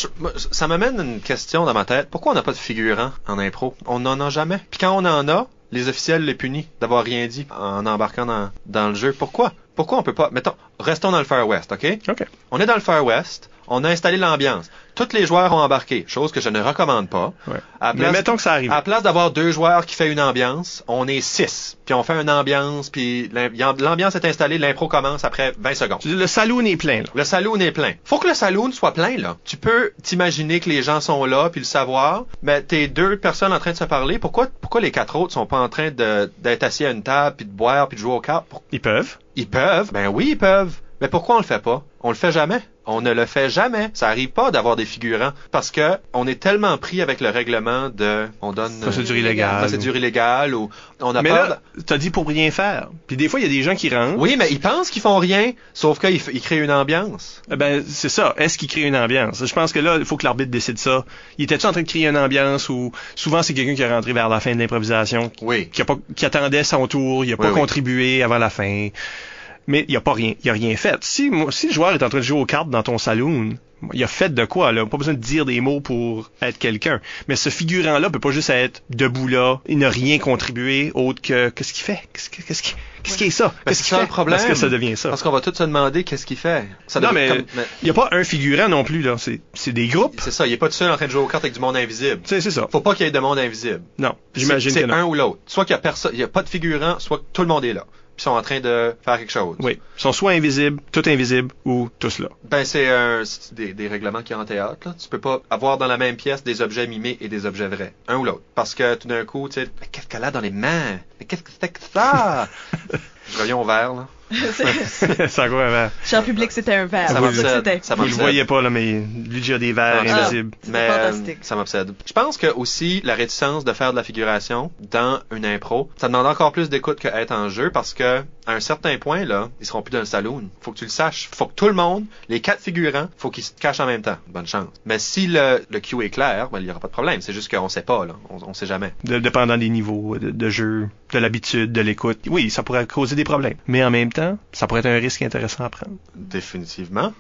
ça m'amène une question dans ma tête. Pourquoi on n'a pas de figurants en impro? On n'en a jamais. Puis quand on en a, les officiels les punissent d'avoir rien dit en embarquant dans le jeu. Pourquoi on peut pas... Mettons, restons dans le Far West, OK? OK. On est dans le Far West, on a installé l'ambiance. Tous les joueurs ont embarqué, chose que je ne recommande pas. Ouais. Mais mettons que ça arrive. À la place d'avoir 2 joueurs qui fait une ambiance, on est 6. Puis on fait une ambiance, puis l'ambiance est installée, l'impro commence après 20 secondes. Le saloon est plein, là. Le saloon est plein. Faut que le saloon soit plein, là. Tu peux t'imaginer que les gens sont là, puis le savoir, mais t'es 2 personnes en train de se parler. Pourquoi les 4 autres sont pas en train d'être assis à une table, puis de boire, puis de jouer aux cartes? Ils peuvent. Ils peuvent. Ben oui, ils peuvent. Mais pourquoi on le fait pas? On le fait jamais. On ne le fait jamais. Ça arrive pas d'avoir des figurants parce que on est tellement pris avec le règlement on donne procédure illégale ou on a mais peur. Là, t'as dit pour rien faire. Puis des fois, il y a des gens qui rentrent. Oui, mais ils pensent qu'ils font rien, sauf qu'ils créent une ambiance. Ben c'est ça. Est-ce qu'ils créent une ambiance? Je pense que là, il faut que l'arbitre décide ça. Il était-tu en train de créer une ambiance ou souvent c'est quelqu'un qui est rentré vers la fin de l'improvisation, oui, qui attendait son tour, il a pas contribué avant la fin. mais il a rien fait. Si le joueur est en train de jouer aux cartes dans ton saloon, il a fait de quoi, là? Pas besoin de dire des mots pour être quelqu'un. Mais ce figurant-là peut pas juste être debout là. Il n'a rien contribué autre que, qu'est-ce qu'il fait? Qu'est-ce qui est ça? Qu'est-ce qu'il c'est fait? le problème. Parce que ça devient ça. Parce qu'on va tous se demander qu'est-ce qu'il fait. Non, mais il y a pas un figurant non plus, là. C'est des groupes. C'est ça. Il est pas tout seul en train de jouer aux cartes avec du monde invisible. C'est ça. Faut pas qu'il y ait de monde invisible. Non. J'imagine que non. C'est un ou l'autre. Soit qu'il y a personne, il y a pas de figurant, soit que tout le monde est là. Puis ils sont en train de faire quelque chose. Oui. Ils sont soit invisibles, tout invisibles, ou tous là. Ben, c'est des règlements qu'il y a en théâtre, là. Tu peux pas avoir dans la même pièce des objets mimés et des objets vrais. Un ou l'autre. Parce que tout d'un coup, tu sais, mais qu'est-ce qu'elle a dans les mains? Mais qu'est-ce que c'est que ça? Je reviens au vert, là. C'est encore un verre. Cher public, c'était un verre. Ça m'obsède. Vous le voyez pas, là, mais lui, il a des verres invisibles. Mais fantastique. ça m'obsède. Je pense que aussi, la réticence de faire de la figuration dans une impro, ça demande encore plus d'écoute qu'être en jeu parce que, à un certain point, là, ils seront plus dans le saloon. Faut que tu le saches. Faut que tout le monde, les 4 figurants, faut qu'ils se cachent en même temps. Bonne chance. Mais si le cue est clair, ben, il y aura pas de problème. C'est juste qu'on sait pas, là. On sait jamais. Dépendant des niveaux de jeu, de l'habitude, de l'écoute. Oui, ça pourrait causer des problèmes. Mais en même temps, ça pourrait être un risque intéressant à prendre. Définitivement.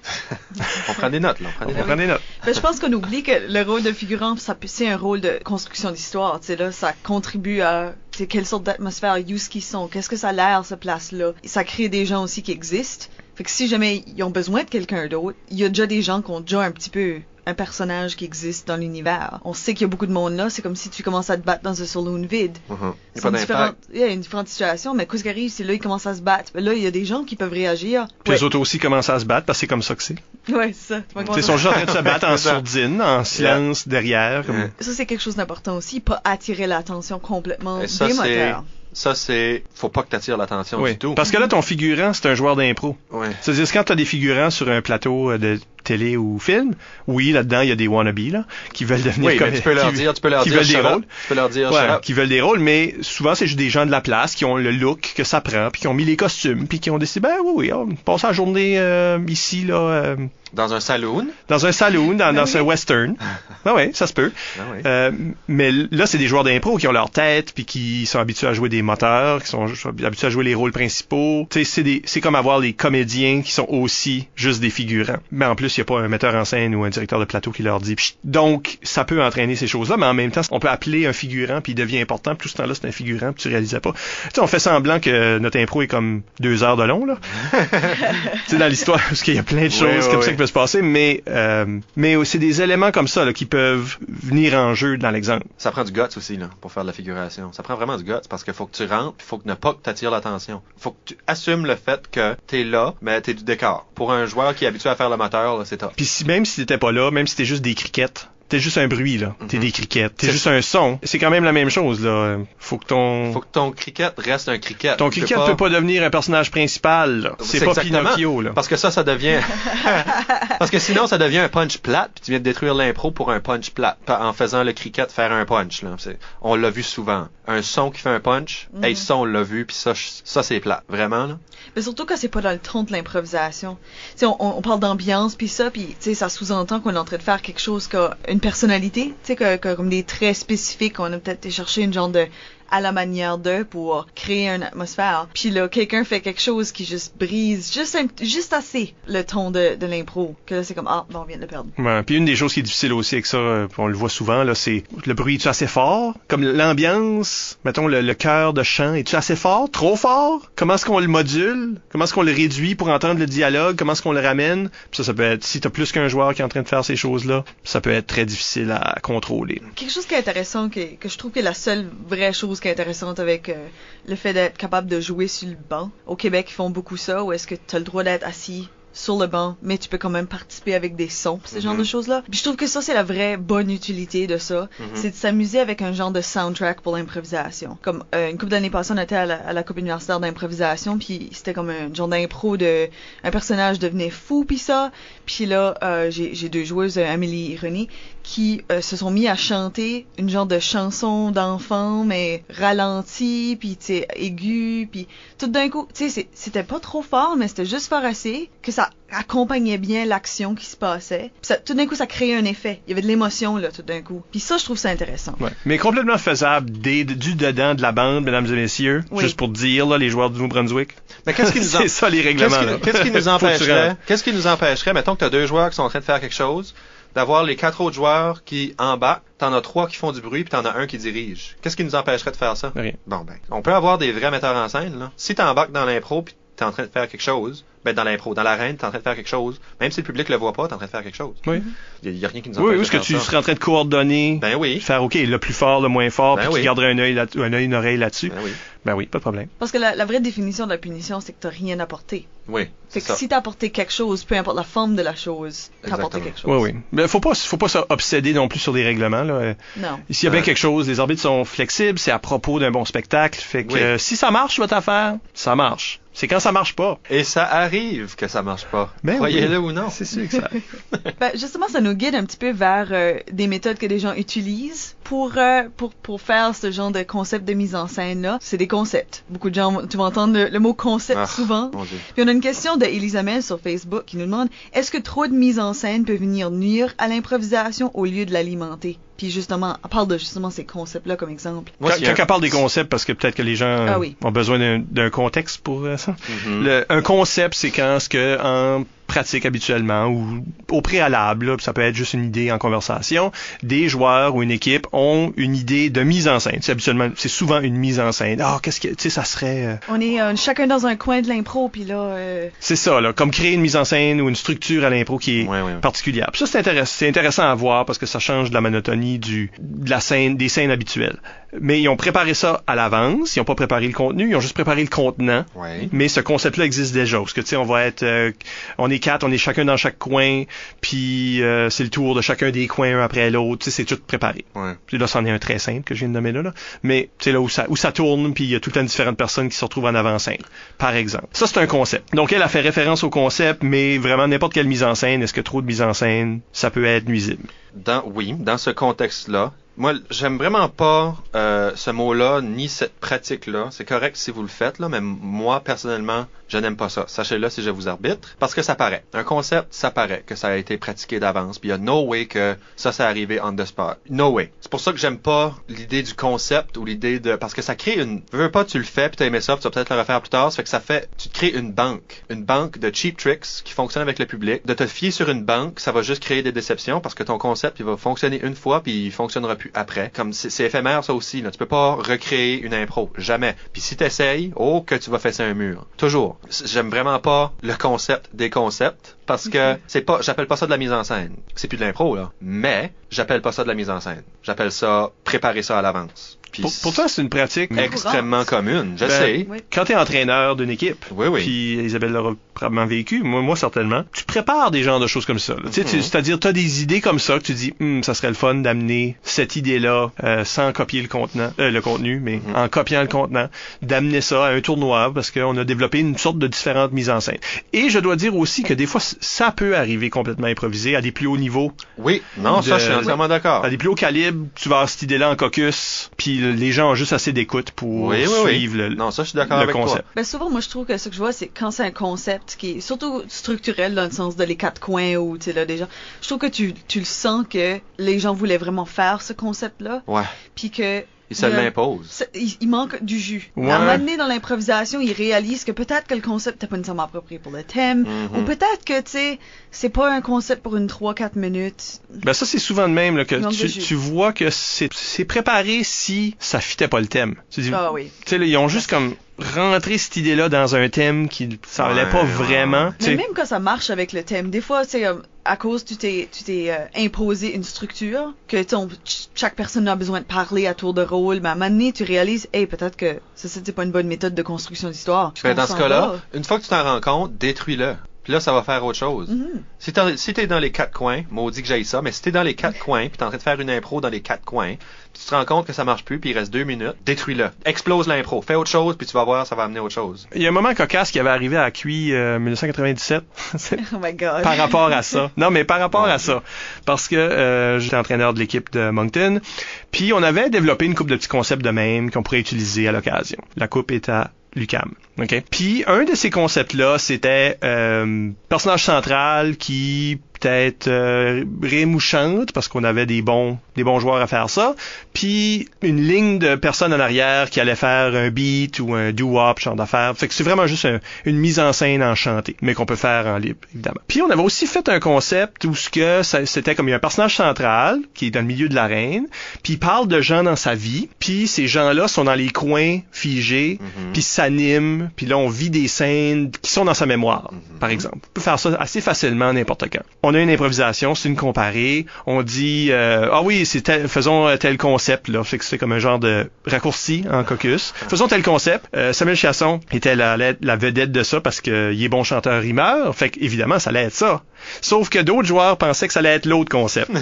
On prend des notes, là. On prend des notes. Ben, je pense qu'on oublie que le rôle de figurant, c'est un rôle de construction d'histoire. Tu sais, là, ça contribue à quelle sorte d'atmosphère, où ce qu'ils sont, qu'est-ce que ça a l'air, cette place-là. Ça crée des gens aussi qui existent. Fait que si jamais ils ont besoin de quelqu'un d'autre, il y a déjà des gens qui ont déjà un petit peu un personnage qui existe dans l'univers. On sait qu'il y a beaucoup de monde là, c'est comme si tu commences à te battre dans un saloon vide. Il y a pas d'impact. Il y a une différente situation, mais qu'est-ce qui arrive, c'est là, ils commencent à se battre. Là, il y a des gens qui peuvent réagir. Puis les autres aussi commencent à se battre parce que c'est comme ça que c'est. Ouais, c'est ça. Ils sont juste en train de se battre en sourdine, en silence, derrière. Comme... Ça, c'est quelque chose d'important aussi, pas attirer l'attention complètement Et ça, des moteurs. Ça, faut pas que t'attires l'attention du tout. Parce que là, ton figurant, c'est un joueur d'impro. Oui. C'est-à-dire, quand t'as des figurants sur un plateau de télé ou film, oui, là-dedans, il y a des wannabes, là, qui veulent devenir comme... tu peux leur dire, qui veulent des rôles. Tu peux leur dire, qui veulent des rôles, mais souvent, c'est juste des gens de la place qui ont le look que ça prend, puis qui ont mis les costumes, puis qui ont décidé, oui, on passe la journée ici, là... Dans un saloon. Dans un saloon, dans un western. Oui, ça se peut. Mais là, c'est des joueurs d'impro qui ont leur tête, puis qui sont habitués à jouer des moteurs, qui sont habitués à jouer les rôles principaux. Tu sais, c'est comme avoir des comédiens qui sont aussi juste des figurants. Mais en plus, il n'y a pas un metteur en scène ou un directeur de plateau qui leur dit. Donc, ça peut entraîner ces choses-là, mais en même temps, on peut appeler un figurant, puis il devient important, puis tout ce temps-là, c'est un figurant, puis tu réalisais pas. Tu sais, on fait semblant que notre impro est comme 2 heures de long, là. Tu sais, dans l'histoire, parce qu'il y a plein de choses comme ça qui peuvent se passer, mais c'est des éléments comme ça là, qui peuvent venir en jeu dans l'exemple. Ça prend du guts aussi là, pour faire de la figuration. Ça prend vraiment du guts parce qu'il faut que tu rentres, puis faut que ne pas que t'attires l'attention. Faut que tu assumes le fait que t'es là, mais t'es du décor. Pour un joueur qui est habitué à faire le moteur, là, c'est top. Puis même si t'étais pas là, même si t'es juste des criquettes, t'es juste un bruit, là. T'es des criquettes. T'es juste un son. C'est quand même la même chose, là. Faut que ton cricket reste un cricket. Ton cricket peut pas devenir un personnage principal, là. C'est pas Pinocchio, là. Parce que ça devient... Parce que sinon, ça devient un punch plate, puis tu viens de détruire l'impro pour un punch plate. En faisant le cricket faire un punch, là. On l'a vu souvent. Un son qui fait un punch, ça, on l'a vu, puis ça, c'est plate. Vraiment, là. Mais surtout quand c'est pas dans le ton de l'improvisation. Tu sais, on parle d'ambiance, puis ça, puis tu sais, ça sous-entend qu'on est en train de faire quelque chose qui a une personnalité, tu sais, comme des traits spécifiques, on a peut-être été chercher une genre de à la manière d'eux pour créer une atmosphère. Puis là, quelqu'un fait quelque chose qui juste brise juste assez le ton de l'impro. Que là, c'est comme, on vient de le perdre. Ouais, puis une des choses qui est difficile aussi avec ça, on le voit souvent, là, c'est le bruit est-tu assez fort? Comme l'ambiance, mettons, le chœur de chant, est-tu assez fort? Trop fort? Comment est-ce qu'on le module? Comment est-ce qu'on le réduit pour entendre le dialogue? Comment est-ce qu'on le ramène? Puis ça peut être, si t'as plus qu'un joueur qui est en train de faire ces choses-là, ça peut être très difficile à contrôler. Quelque chose qui est intéressant, que je trouve que la seule vraie chose qui est intéressante avec le fait d'être capable de jouer sur le banc. Au Québec, ils font beaucoup ça, où est-ce que tu as le droit d'être assis sur le banc, mais tu peux quand même participer avec des sons, ce genre de choses-là. Puis je trouve que ça, c'est la vraie bonne utilité de ça. C'est de s'amuser avec un genre de soundtrack pour l'improvisation. Comme une couple d'années passées, on était à la coupe universitaire d'improvisation, puis c'était comme un genre d'impro de un personnage devenait fou, puis ça. Puis là, j'ai 2 joueuses, Amélie et René, qui se sont mis à chanter une genre de chanson d'enfant, mais ralentie, puis tu sais, aiguë, puis tout d'un coup, tu sais, c'était pas trop fort, mais c'était juste fort assez que ça accompagnait bien l'action qui se passait. Puis ça, tout d'un coup, ça créait un effet. Il y avait de l'émotion, là, tout d'un coup. Puis ça, je trouve ça intéressant. Ouais. Mais complètement faisable du dedans de la bande, mesdames et messieurs. Oui. Juste pour dire, là, les joueurs du Nouveau-Brunswick. Mais qu'est-ce qui nous C'est ça, les règlements, là. Qu'est-ce qui nous empêcherait, mettons que tu as 2 joueurs qui sont en train de faire quelque chose, d'avoir les 4 autres joueurs qui embarquent, t'en as 3 qui font du bruit, puis t'en as un qui dirige. Qu'est-ce qui nous empêcherait de faire ça? Rien. Bon, ben, on peut avoir des vrais metteurs en scène, là. Si t'embarques dans l'impro, puis t'es en train de faire quelque chose, ben, dans l'impro, dans l'arène, t'es en train de faire quelque chose. Même si le public le voit pas, t'es en train de faire quelque chose. Oui. Il y a rien qui nous empêche Oui, de est-ce que faire tu ça. serais en train de coordonner? Ben oui. Faire, OK, le plus fort, le moins fort, Ben puis oui. tu garderais un œil, une oreille là-dessus. Ben oui. Ben oui, pas de problème. Parce que la vraie définition de la punition, c'est que t'as rien apporté. Oui. Fait que ça. si t'as apporté quelque chose, peu importe la forme de la chose, t'as apporté Exactement. quelque chose. Oui, oui. Mais faut pas s'obséder non plus sur des règlements, là. Non. S'il y a bien Ouais. quelque chose, les arbitres sont flexibles, c'est à propos d'un bon spectacle. Fait que Oui. si ça marche, votre affaire, ça marche. C'est quand ça marche pas. Et ça arrive que ça marche pas. Ben Croyez-le oui. ou non. C'est sûr que ça arrive. Ben, justement, ça nous guide un petit peu vers des méthodes que les gens utilisent pour faire ce genre de concept de mise en scène-là. C'est des concepts. Beaucoup de gens, tu vas entendre le mot concept Ah, souvent. mon Dieu. Puis on a une question de Elisabeth sur Facebook qui nous demande « Est-ce que trop de mise en scène peut venir nuire à l'improvisation au lieu de l'alimenter? » Puis justement, elle parle de justement ces concepts-là comme exemple. Moi, Quand s'il y a- elle parle des concepts, parce que peut-être que les gens Ah oui. ont besoin d'un contexte pour ça. Mhm. Un concept, c'est quand ce que en pratique habituellement ou au préalable, là, ça peut être juste une idée en conversation, des joueurs ou une équipe ont une idée de mise en scène. C'est souvent une mise en scène. Ah, qu'est-ce que, tu sais, ça serait... On est chacun dans un coin de l'impro, puis là... C'est ça, là, comme créer une mise en scène ou une structure à l'impro qui est Ouais, ouais. particulière. Puis ça, c'est intéressant à voir parce que ça change de la monotonie de la scène, des scènes habituelles. Mais ils ont préparé ça à l'avance, ils n'ont pas préparé le contenu, ils ont juste préparé le contenant. Ouais. Mais ce concept-là existe déjà. Parce que, tu sais, on est 4, on est chacun dans chaque coin, puis c'est le tour de chacun des coins un après l'autre. Tu sais, c'est tout préparé. Ouais. Puis là, c'en est un très simple que je viens de nommer là. Mais, tu sais, là où ça tourne, puis il y a tout le temps différentes personnes qui se retrouvent en avant-scène, par exemple. Ça, c'est un concept. Donc, elle a fait référence au concept, mais vraiment n'importe quelle mise en scène, est-ce que trop de mise en scène, ça peut être nuisible? Dans ce contexte-là, moi, j'aime vraiment pas ce mot-là, ni cette pratique-là. C'est correct si vous le faites, là, mais moi, personnellement, je n'aime pas ça. Sachez-le si je vous arbitre, parce que ça paraît. Un concept, ça paraît que ça a été pratiqué d'avance, puis il y a no way que ça arrivé on the spot. No way. C'est pour ça que j'aime pas l'idée du concept ou l'idée de... Parce que ça crée une... Veux pas, tu le fais, puis t'as aimé ça, puis tu vas peut-être le refaire plus tard. Ça fait que ça fait... Tu te crées une banque de cheap tricks qui fonctionne avec le public. De te fier sur une banque, ça va juste créer des déceptions, parce que ton concept, il va fonctionner une fois, puis il fonctionnera plus après. Comme c'est éphémère, ça aussi, là. Tu peux pas recréer une impro. Jamais. Puis si t'essayes, oh, que tu vas fesser un mur. Toujours. J'aime vraiment pas le concept des concepts, parce que c'est pas, j'appelle pas ça de la mise en scène. C'est plus de l'impro, là. Mais, j'appelle pas ça de la mise en scène. J'appelle ça préparer ça à l'avance. Puis Pourtant, c'est une pratique. extrêmement commune. Je Ben, sais. Oui. Quand t'es entraîneur d'une équipe, Oui, oui. puis Isabelle l'aura probablement vécu, moi certainement, tu prépares des genres de choses comme ça. Là. Tu sais, c'est-à-dire, t'as des idées comme ça que tu dis, ça serait le fun d'amener cette idée-là sans copier le contenu, mais en copiant le contenant, d'amener ça à un tournoi parce qu'on a développé une sorte de différentes mises en scène. Et je dois dire aussi que des fois, ça peut arriver complètement improvisé à des plus hauts niveaux. Oui. Non, ça, je suis entièrement d'accord. À des plus hauts calibres, tu vas avoir cette idée-là en caucus, puis les gens ont juste assez d'écoute pour suivre le Non, ça, je suis d'accord le avec concept. toi. Ben souvent, moi, je trouve que ce que je vois, c'est quand c'est un concept qui est surtout structurel dans le sens de les 4 coins ou, tu sais, là, déjà. Je trouve que tu le sens que les gens voulaient vraiment faire ce concept-là. Ouais. Puis que... Il se l'impose. Il manque du jus. Ouais. À un moment donné, dans l'improvisation, ils réalisent que peut-être que le concept n'est pas nécessairement approprié pour le thème, ou peut-être que, tu sais, c'est pas un concept pour une 3-4 minutes. Ben ça, c'est souvent de même là, que Manque de jus. tu vois que c'est préparé si ça fitait pas le thème. Tu dis, Ah oui. tu sais, là, ils ont juste comme rentré cette idée-là dans un thème qui semblait pas vraiment. tu Mais sais. même quand ça marche avec le thème, des fois, c'est à cause tu t'es imposé une structure, que chaque personne a besoin de parler à tour de rôle, mais à un moment donné, tu réalises, hey, peut-être que ça, c'est pas une bonne méthode de construction d'histoire. Ben, dans ce cas-là, une fois que tu t'en rends compte, détruis-le. Puis là, ça va faire autre chose. Si t'es dans les 4 coins, maudit que j'aille ça, mais si t'es dans les 4 coins, puis t'es en train de faire une impro dans les 4 coins, puis tu te rends compte que ça marche plus, puis il reste 2 minutes, détruis-le. Explose l'impro. Fais autre chose, puis tu vas voir, ça va amener autre chose. Il y a un moment cocasse qui avait arrivé à QI 1997. Oh my God. Par rapport à ça. Non, mais par rapport à ça. Parce que j'étais entraîneur de l'équipe de Moncton, puis on avait développé une couple de petits concepts de même qu'on pourrait utiliser à l'occasion. La coupe est à l'UQAM. Okay? Puis un de ces concepts-là, c'était personnage central qui peut-être rime ou chante, parce qu'on avait des bons joueurs à faire ça, puis une ligne de personnes en arrière qui allait faire un beat ou un doo-wop, genre d'affaires. Fait que c'est vraiment juste une mise en scène en chanté, mais qu'on peut faire en libre, évidemment. Puis on avait aussi fait un concept où c'était comme il y a un personnage central qui est dans le milieu de l'arène, puis il parle de gens dans sa vie, puis ces gens-là sont dans les coins figés, puis s'animent, puis là on vit des scènes qui sont dans sa mémoire, par exemple. On peut faire ça assez facilement n'importe quand. On a une improvisation, c'est une comparée, on dit ah oui, faisons tel concept là, fait que c'est comme un genre de raccourci en caucus. Faisons tel concept. Samuel Chasson était la vedette de ça parce que il est bon chanteur rimeur, fait que évidemment ça allait être ça. Sauf que d'autres joueurs pensaient que ça allait être l'autre concept.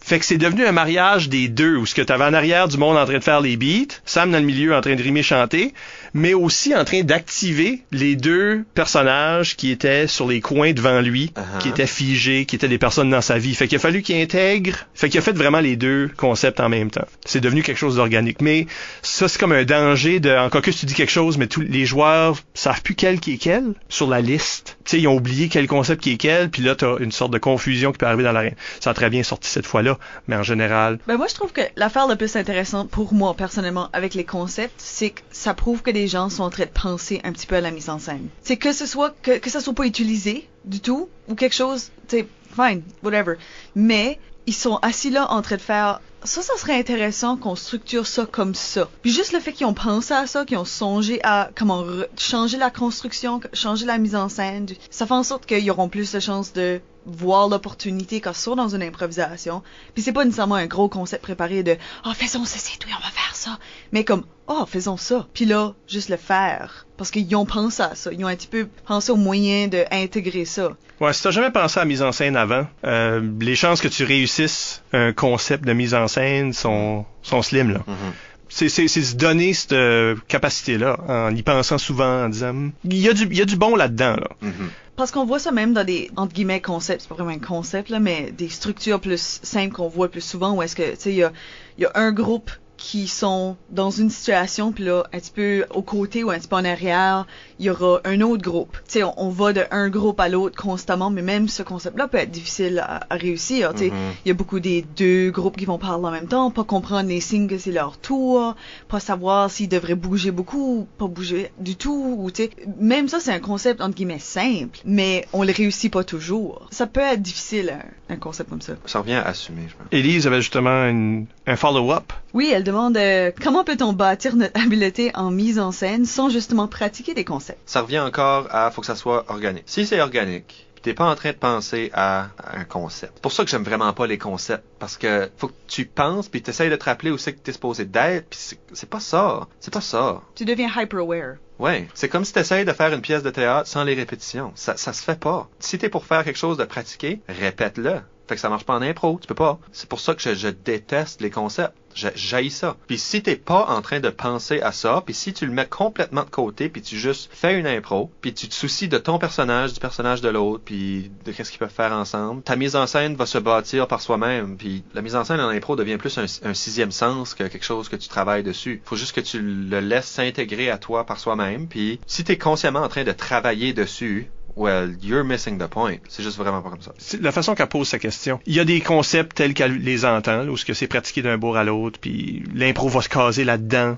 Fait que c'est devenu un mariage des deux, où ce que t'avais en arrière du monde en train de faire les beats, Sam dans le milieu en train de rimer chanter, mais aussi en train d'activer les deux personnages qui étaient sur les coins devant lui, qui étaient figés, qui étaient des personnes dans sa vie. Fait qu'il a fallu qu'il intègre, fait qu'il a fait vraiment les deux concepts en même temps. C'est devenu quelque chose d'organique. Mais ça, c'est comme un danger en caucus, tu dis quelque chose, mais tous les joueurs savent plus quel qui est quel sur la liste. Tu sais, ils ont oublié quel concept qui est quel, puis là, t'as une sorte de confusion qui peut arriver dans l'arène. Ça a très bien sorti cette fois-là, mais en général... Ben moi, je trouve que l'affaire la plus intéressante pour moi, personnellement, avec les concepts, c'est que ça prouve que les gens sont en train de penser un petit peu à la mise en scène. C'est que ce soit, que ça soit pas utilisé du tout, ou quelque chose, tu sais, fine, whatever. Mais, ils sont assis là en train de faire... Ça serait intéressant qu'on structure ça comme ça. Puis juste le fait qu'ils ont pensé à ça, qu'ils ont songé à comment changer la construction, changer la mise en scène, ça fait en sorte qu'ils auront plus de chances de voir l'opportunité quand ils sont dans une improvisation. Puis c'est pas nécessairement un gros concept préparé de « Ah, faisons ceci, oui, on va faire ça. » Mais comme « Ah, faisons ça. » Puis là, juste le faire. Parce qu'ils ont pensé à ça. Ils ont un petit peu pensé au moyen d'intégrer ça. Ouais, si t'as jamais pensé à la mise en scène avant, les chances que tu réussisses un concept de mise en scène sont slim, là. C'est se donner cette capacité-là, en y pensant souvent, en disant il y a du bon là-dedans, là. Parce qu'on voit ça même dans des, entre guillemets, concepts, c'est pas vraiment un concept, là, mais des structures plus simples qu'on voit plus souvent, où est-ce que, tu sais, il y a un groupe qui sont dans une situation, puis là, un petit peu au côté ou un petit peu en arrière, il y aura un autre groupe. Tu sais, on va de un groupe à l'autre constamment, mais même ce concept-là peut être difficile à réussir. Tu sais, il y a beaucoup des deux groupes qui vont parler en même temps, pas comprendre les signes que c'est leur tour, pas savoir s'ils devraient bouger beaucoup ou pas bouger du tout. Ou, tu sais, même ça, c'est un concept, entre guillemets, simple, mais on le réussit pas toujours. Ça peut être difficile, un concept comme ça. Ça revient à assumer, je pense. Élise avait justement un follow-up. Oui, elle demande comment peut-on bâtir notre habileté en mise en scène sans justement pratiquer des concepts? Ça revient encore à faut que ça soit organique. Si c'est organique, pis t'es pas en train de penser à un concept. C'est pour ça que j'aime vraiment pas les concepts, parce que faut que tu penses puis t'essayes de te rappeler où c'est que t'es supposé d'être, puis c'est pas ça. C'est pas ça. Tu deviens hyper-aware. Ouais, c'est comme si t'essayes de faire une pièce de théâtre sans les répétitions. Ça se fait pas. Si t'es pour faire quelque chose de pratiqué, répète-le. Fait que ça marche pas en impro, tu peux pas. C'est pour ça que je déteste les concepts. J'haïs ça. Puis si t'es pas en train de penser à ça, puis si tu le mets complètement de côté, puis tu juste fais une impro, puis tu te soucies de ton personnage, du personnage de l'autre, puis de qu'est-ce qu'ils peuvent faire ensemble, ta mise en scène va se bâtir par soi-même. Puis la mise en scène en impro devient plus un sixième sens que quelque chose que tu travailles dessus. Faut juste que tu le laisses s'intégrer à toi par soi-même. Puis si t'es consciemment en train de travailler dessus, well, you're missing the point. C'est juste vraiment pas comme ça. C'est la façon qu'elle pose sa question. Il y a des concepts tels qu'elle les entend, là, où c'est pratiqué d'un bout à l'autre, puis l'impro va se caser là-dedans.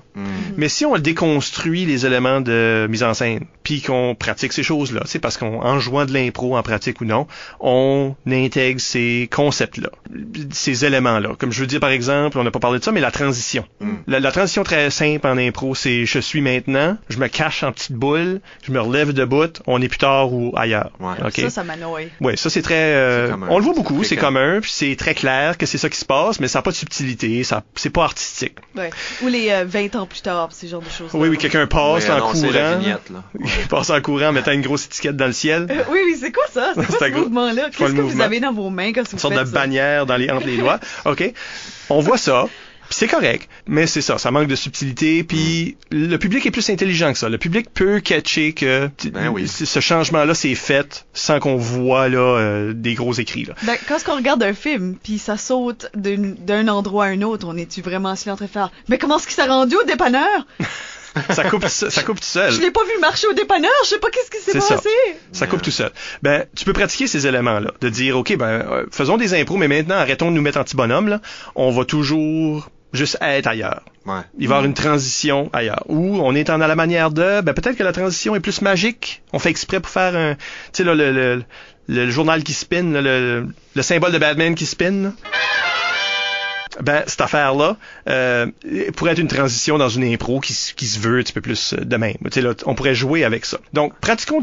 Mais si on déconstruit les éléments de mise en scène, puis qu'on pratique ces choses-là, c'est parce qu'en jouant de l'impro, en pratique ou non, on intègre ces concepts-là, ces éléments-là. Comme je veux dire, par exemple, on n'a pas parlé de ça, mais la transition. La transition très simple en impro, c'est je suis maintenant, je me cache en petite boule, je me relève debout, on est plus tard ou ou ailleurs. Ouais. OK? Ça m'annoie. Oui, ça c'est très... C'est commun. on le voit beaucoup, C'est c'est fréquent. commun, puis c'est très clair que c'est ça qui se passe, mais ça n'a pas de subtilité, c'est pas artistique. Ouais. Ou les 20 ans plus tard, ces genres de choses. Oui, quelqu'un passe Oui, en annoncer la courant. vignette, là. Ouais. Il passe en courant en mettant une grosse étiquette dans le ciel. Oui, c'est quoi ça? C'est quoi C'est ce un mouvement-là? quoi Qu'est-ce le que vous mouvement? avez dans vos mains quand vous Une sorte faites de ça? bannière entre les doigts. OK? On voit ça. Puis c'est correct, mais c'est ça manque de subtilité, puis le public est plus intelligent que ça. Le public peut catcher que Ben oui. ce changement-là s'est fait sans qu'on voit là des gros écrits. Là. Ben, quand on regarde un film, puis ça saute d'un endroit à un autre, on est-tu vraiment assis en train de faire « Mais comment est-ce qu'il s'est rendu au dépanneur? Ça coupe tout seul. Je l'ai pas vu marcher au dépanneur, je sais pas qu'est-ce qui s'est C'est ça. passé! » Ça coupe tout seul. Ben, tu peux pratiquer ces éléments-là, de dire, OK, faisons des impros, mais maintenant, arrêtons de nous mettre en petit bonhomme, là. On va toujours juste être ailleurs. Ouais. Il va y avoir une transition ailleurs. Ou on est en à la manière de, peut-être que la transition est plus magique. On fait exprès pour faire un, tu sais, là, le journal qui spin, là, le symbole de Batman qui spin, là. Cette affaire-là pourrait être une transition dans une impro qui se veut un petit peu plus de même. Tu sais, là, on pourrait jouer avec ça. Donc, pratiquons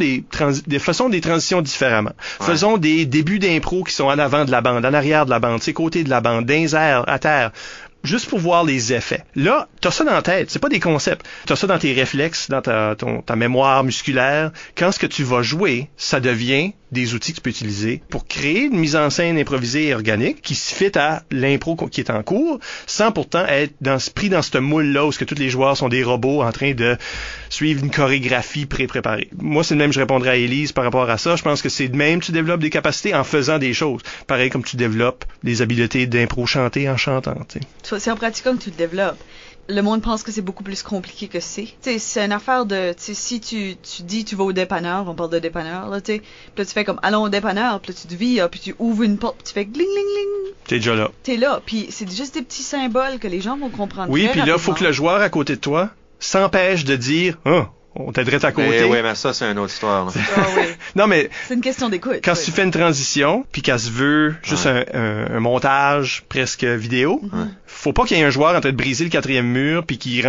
faisons des transitions différemment. Ouais. Faisons des débuts d'impro qui sont en avant de la bande, en arrière de la bande, tu sais, côté de la bande, dans les airs, à terre. Juste pour voir les effets. Là, t'as ça dans la tête, c'est pas des concepts. T'as ça dans tes réflexes, dans ta mémoire musculaire. Quand ce que tu vas jouer, ça devient des outils que tu peux utiliser pour créer une mise en scène improvisée et organique qui se fit à l'impro qui est en cours, sans pourtant être pris dans ce moule-là où ce que tous les joueurs sont des robots en train de suivre une chorégraphie pré-préparée. Moi, c'est le même, je répondrais à Élise par rapport à ça. Je pense que c'est de même, tu développes des capacités en faisant des choses. Pareil comme tu développes des habiletés d'impro chanter en chantant, tu sais. C'est en pratiquant que tu le développes. Le monde pense que c'est beaucoup plus compliqué que c'est. Tu sais, c'est une affaire de, tu sais, si tu dis tu vas au dépanneur, on parle de dépanneur, là, tu sais, puis là tu fais comme allons au dépanneur, puis là tu te vires, puis tu ouvres une porte, puis tu fais gling, gling, gling. T'es déjà là. T'es là, puis c'est juste des petits symboles que les gens vont comprendre. Oui, très puis là, faut rapidement. que le joueur à côté de toi s'empêche de dire « Ah, on t'aiderait à côté. » Mais ça, c'est une autre histoire. Là. Ah oui. Non, mais C'est une question d'écoute. quand oui. tu fais une transition, puis qu'elle se veut juste un montage presque vidéo, faut pas qu'il y ait un joueur en train de briser le quatrième mur puis qui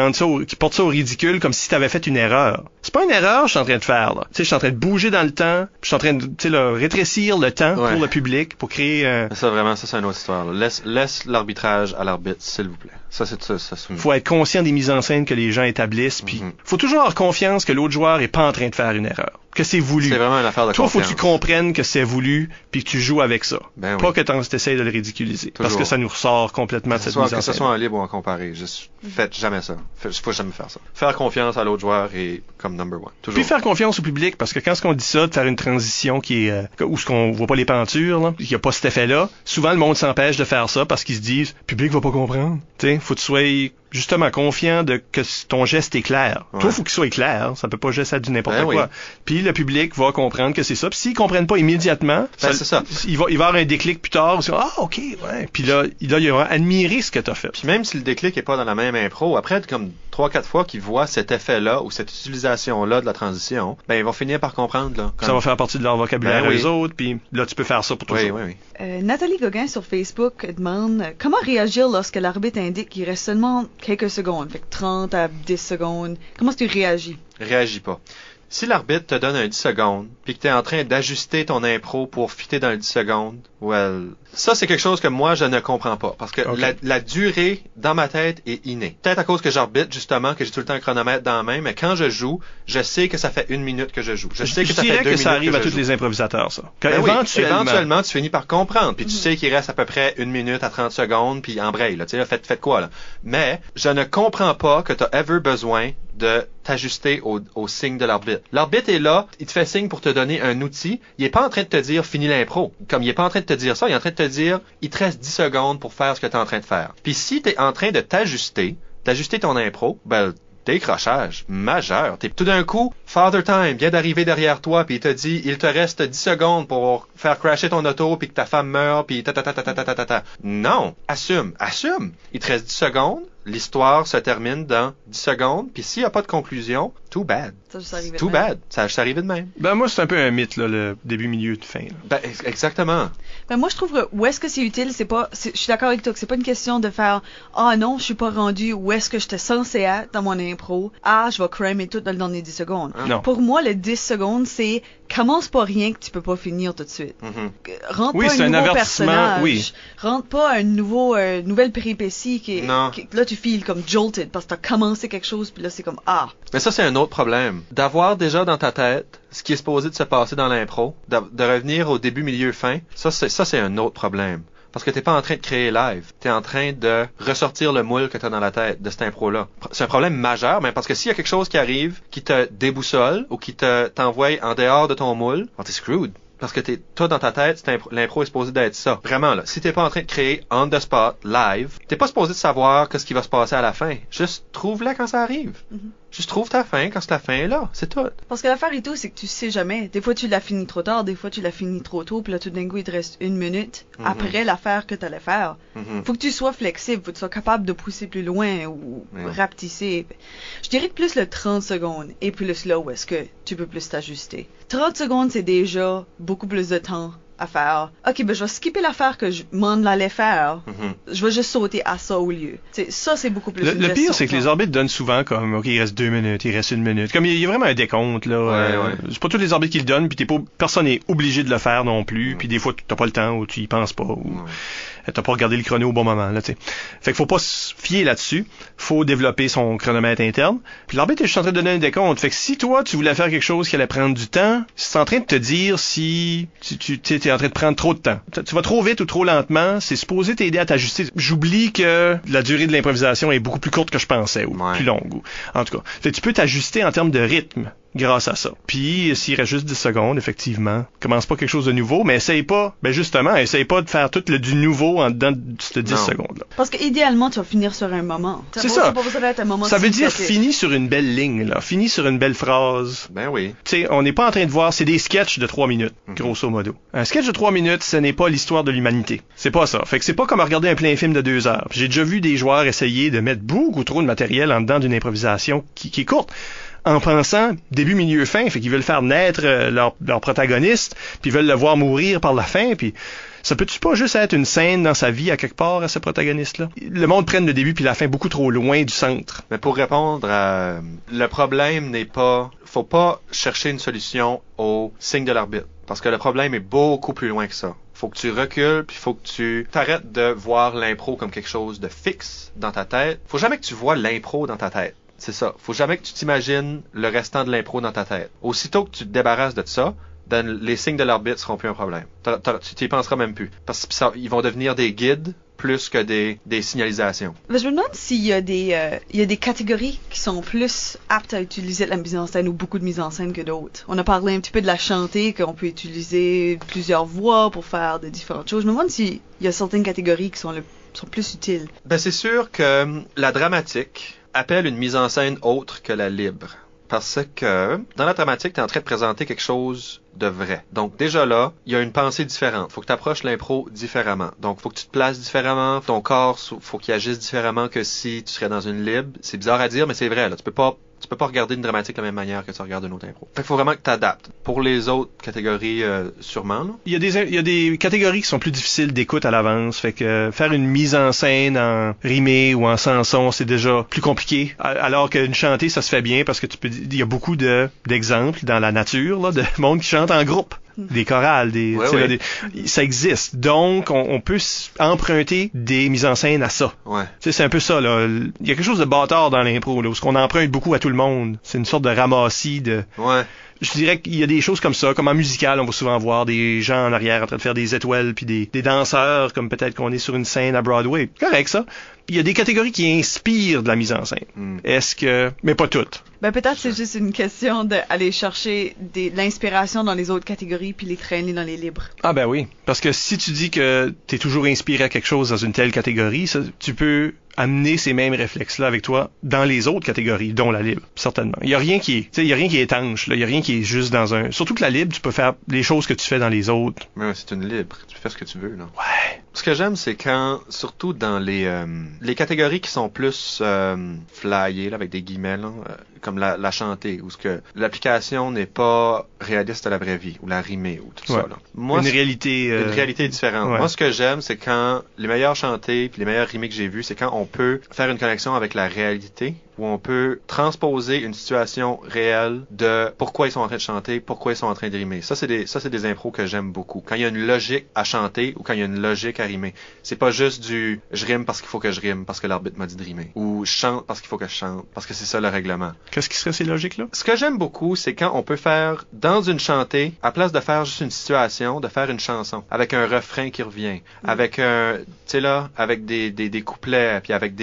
porte ça au ridicule comme si t'avais fait une erreur. C'est pas une erreur, je suis en train de faire là. Tu sais, je suis en train de bouger dans le temps, puis je suis en train de, tu sais, là, rétrécir le temps pour le public, pour créer. Ça vraiment, ça c'est une autre histoire. Là. Laisse l'arbitrage à l'arbitre, s'il vous plaît. Ça c'est ça. Faut être conscient des mises en scène que les gens établissent, puis faut toujours avoir confiance que l'autre joueur est pas en train de faire une erreur, que c'est voulu. C'est vraiment une affaire de Toi, confiance. faut que tu comprennes que c'est voulu, puis que tu joues avec ça. Ben pas oui. que tu essaies de le ridiculiser, parce Toujours. que ça nous ressort complètement de cette mise en Que ce scène. soit en libre ou en comparé, juste faites jamais ça. Faut jamais faire ça. Faire confiance à l'autre joueur est comme number one. Toujours. Puis faire confiance au public, parce que quand on dit ça, de faire une transition qui est où ce qu'on voit pas les pentures, là, qu'il y a pas cet effet-là, souvent le monde s'empêche de faire ça parce qu'ils se disent « Public va pas comprendre ». Tu sais, faut que tu sois justement confiant de que ton geste est clair. Ouais. Toi, faut qu'il soit clair, ça peut pas juste être du n'importe Ben quoi. oui. Puis le public va comprendre que c'est ça. Puis s'ils comprennent pas immédiatement, c'est ça. Il va y avoir un déclic plus tard, ils vont dire, ah OK, ouais. Puis là, il aura admiré ce que t'as fait. Puis même si le déclic est pas dans la même impro, après comme 3-4 fois qu'ils voient cet effet-là ou cette utilisation-là de la transition, ben ils vont finir par comprendre là. Ça va faire partie de leur vocabulaire Ben oui. eux autres, puis là tu peux faire ça pour toujours. Oui. Nathalie Gauguin sur Facebook demande comment réagir lorsque l'arbitre indique qu'il reste seulement quelques secondes, fait que 30 à 10 secondes. Comment est-ce que tu réagis? Réagis pas. Si l'arbitre te donne un 10 secondes, puis que tu es en train d'ajuster ton impro pour fitter dans le 10 secondes, ça c'est quelque chose que moi je ne comprends pas. Parce que Okay. la durée dans ma tête est innée. Peut-être à cause que j'arbitre justement, que j'ai tout le temps un chronomètre dans la main, mais quand je joue, je sais que ça fait 1 minute que je joue. Je sais que ça fait 2 dirais minutes que ça arrive que à je tous joue. les improvisateurs, ça. Que Ben oui, éventuellement, tu finis par comprendre. Puis tu sais qu'il reste à peu près 1 minute à 30 secondes, puis embraye, là. Tu sais, là, faites quoi, là? Mais je ne comprends pas que tu as ever besoin de t'ajuster au signe de l'arbitre. L'arbitre est là, il te fait signe pour te donner un outil. Il est pas en train de te dire finis l'impro. Comme il est pas en train de te dire ça, il est en train de te dire il te reste 10 secondes pour faire ce que tu es en train de faire. Puis si tu es en train de t'ajuster ton impro, décrochage majeur. T'es tout d'un coup, Father Time vient d'arriver derrière toi puis il te dit il te reste 10 secondes pour faire crasher ton auto puis que ta femme meurt puis ta. Non, assume. Il te reste 10 secondes. l'histoire se termine dans 10 secondes, puis s'il n'y a pas de conclusion, too bad. Ça juste arrivé Too de même. bad. Ça juste arrivé de même. Ben moi, c'est un peu un mythe, là, le début, milieu, de fin. Là. Ben, exactement. Ben moi je trouve que où est-ce que c'est utile, je suis d'accord avec toi que c'est pas une question de faire ah non, je suis pas rendu où est-ce que j'étais censé être dans mon impro. Ah, je vais cramer tout dans le dernier 10 secondes. Non. Pour moi, le 10 secondes, c'est commence pas rien que tu peux pas finir tout de suite. Rentre Oui, pas c'est un un nouveau avertissement, personnage. oui. Rentre pas un nouveau nouvelle péripétie Non. là tu feels comme jolted parce que t'as commencé quelque chose puis là c'est comme ah. Mais ça, c'est un autre problème. D'avoir déjà dans ta tête ce qui est supposé de se passer dans l'impro, de revenir au début, milieu, fin, ça c'est un autre problème. Parce que t'es pas en train de créer live. T'es en train de ressortir le moule que t'as dans la tête de cette impro-là. C'est un problème majeur, mais parce que s'il y a quelque chose qui arrive, qui te déboussole, ou qui t'envoie en dehors de ton moule, t'es screwed. Parce que toi, dans ta tête, l'impro est supposé d'être ça. Vraiment, là. Si t'es pas en train de créer on the spot, live, t'es pas supposé de savoir qu'est-ce qui va se passer à la fin. Juste trouve-la quand ça arrive. Juste trouve ta fin quand ta fin est là. C'est tout. Parce que l'affaire et tout, c'est que tu sais jamais. Des fois, tu l'as fini trop tard, des fois, tu l'as fini trop tôt, puis là, tout d'un coup, il te reste 1 minute après l'affaire que t'allais faire. Faut que tu sois flexible, faut que tu sois capable de pousser plus loin ou rapetisser. Je dirais que plus le 30 secondes et plus là où est-ce que tu peux plus t'ajuster. 30 secondes, c'est déjà beaucoup plus de temps à faire. Ok, ben je vais skipper l'affaire que je m'en allais faire. Je vais juste sauter à ça au lieu. T'sais, ça, c'est beaucoup plus Le pire, c'est que les arbitres donnent souvent comme, OK, il reste 2 minutes, il reste 1 minute. Comme il y a vraiment un décompte, là. Ouais. C'est pas tous les arbitres qui le donnent, puis personne n'est obligé de le faire non plus, puis des fois, t'as pas le temps, ou tu y penses pas, ou t'as pas regardé le chrono au bon moment, là, tu sais. Fait qu'il faut pas se fier là-dessus. Faut développer son chronomètre interne. Puis l'arbitre est juste en train de donner un décompte. Fait que si toi, tu voulais faire quelque chose qui allait prendre du temps, c'est en train de te dire si tu es en train de prendre trop de temps. Tu vas trop vite ou trop lentement, c'est supposé t'aider à t'ajuster. J'oublie que la durée de l'improvisation est beaucoup plus courte que je pensais, ou plus longue. En tout cas, fait que tu peux t'ajuster en termes de rythme grâce à ça. Puis, s'il reste juste 10 secondes, effectivement, commence pas quelque chose de nouveau, mais essaye pas de faire tout du nouveau en dedans de ces 10 secondes-là. Parce que idéalement, tu vas finir sur un moment. C'est ça. Pas besoin d'être un moment Ça veut dire significatif. fini sur une belle ligne, là. Fini sur une belle phrase. Ben oui. Tu sais, on n'est pas en train de voir, c'est des sketchs de 3 minutes, grosso modo. Un sketch de 3 minutes, ce n'est pas l'histoire de l'humanité. C'est pas ça. Fait que c'est pas comme regarder un plein film de 2 heures. J'ai déjà vu des joueurs essayer de mettre beaucoup trop de matériel en dedans d'une improvisation qui est courte, en pensant début, milieu, fin. Fait qu'ils veulent faire naître leur protagoniste, puis ils veulent le voir mourir par la fin, puis ça peut-tu pas juste être une scène dans sa vie à quelque part à ce protagoniste-là? Le monde prenne le début puis la fin beaucoup trop loin du centre. Mais pour répondre à... Le problème n'est pas... Faut pas chercher une solution au signe de l'arbitre. Parce que le problème est beaucoup plus loin que ça. Faut que tu recules, puis faut que tu t'arrêtes de voir l'impro comme quelque chose de fixe dans ta tête. Faut jamais que tu vois l'impro dans ta tête. C'est ça. Faut jamais que tu t'imagines le restant de l'impro dans ta tête. Aussitôt que tu te débarrasses de ça, les signes de l'arbitre seront plus un problème. Tu t'y penseras même plus. Parce qu'ils vont devenir des guides plus que des signalisations. Je me demande s'il y a des catégories qui sont plus aptes à utiliser la mise en scène ou beaucoup de mise en scène que d'autres. On a parlé un petit peu de la chantée, qu'on peut utiliser plusieurs voix pour faire de différentes choses. Je me demande s'il y a certaines catégories qui sont plus utiles. Ben c'est sûr que la dramatique appelle une mise en scène autre que la libre. Parce que dans la dramatique, tu es en train de présenter quelque chose de vrai. Donc déjà là, il y a une pensée différente. Faut que tu approches l'impro différemment. Donc faut que tu te places différemment. Ton corps, faut qu'il agisse différemment que si tu serais dans une libre. C'est bizarre à dire, mais c'est vrai. Là, tu peux pas regarder une dramatique de la même manière que tu regardes une autre impro. Fait qu'il faut vraiment que tu adaptes. Pour les autres catégories, sûrement. Là. Il y a des catégories qui sont plus difficiles d'écoute à l'avance. Fait que faire une mise en scène en rimé ou en chanson, c'est déjà plus compliqué. Alors qu'une chantée, ça se fait bien parce que il y a beaucoup d'exemples dans la nature là, de monde qui chante en groupe. Des chorales, ça existe. Donc, on peut emprunter des mises en scène à ça. Ouais. C'est un peu ça, là. Il y a quelque chose de bâtard dans l'impro, là, où on emprunte beaucoup à tout le monde. C'est une sorte de ramassis de... Ouais. Je dirais qu'il y a des choses comme ça, comme en musical, on va souvent voir des gens en arrière en train de faire des étoiles, puis des danseurs, comme peut-être qu'on est sur une scène à Broadway. Correct, ça. Il y a des catégories qui inspirent de la mise en scène. Est-ce que... Mais pas toutes. Ben peut-être c'est juste une question d'aller chercher de l'inspiration dans les autres catégories puis les traîner dans les libres. Ah ben oui. Parce que si tu dis que t'es toujours inspiré à quelque chose dans une telle catégorie, ça, tu peux amener ces mêmes réflexes-là avec toi dans les autres catégories, dont la libre, certainement. Il y a rien qui est étanche, là. Il y a rien qui est juste dans un... Surtout que la libre, tu peux faire les choses que tu fais dans les autres. Mais ouais, c'est une libre. Tu fais ce que tu veux, là. Ouais. Ce que j'aime, c'est quand, surtout dans les catégories qui sont plus flyées, là, avec des guillemets, là, comme la chantée, où ce que l'application n'est pas réaliste à la vraie vie, ou la rimée, ou tout ça. Là. Moi, une réalité différente. Ouais. Moi, ce que j'aime, c'est quand les meilleures chantées, puis les meilleures rimées que j'ai vues, c'est quand on peut faire une connexion avec la réalité, où on peut transposer une situation réelle de pourquoi ils sont en train de chanter, pourquoi ils sont en train de rimer. Ça, c'est des impros que j'aime beaucoup. Quand il y a une logique à chanter ou quand il y a une logique à rimer. C'est pas juste du je rime parce qu'il faut que je rime, parce que l'arbitre m'a dit de rimer. Ou je chante parce qu'il faut que je chante, parce que c'est ça le règlement. Qu'est-ce qui serait ces logiques-là? Ce que j'aime beaucoup, c'est quand on peut faire, dans une chantée, à place de faire juste une situation, de faire une chanson, avec un refrain qui revient, avec un, tu sais là, avec des couplets, puis avec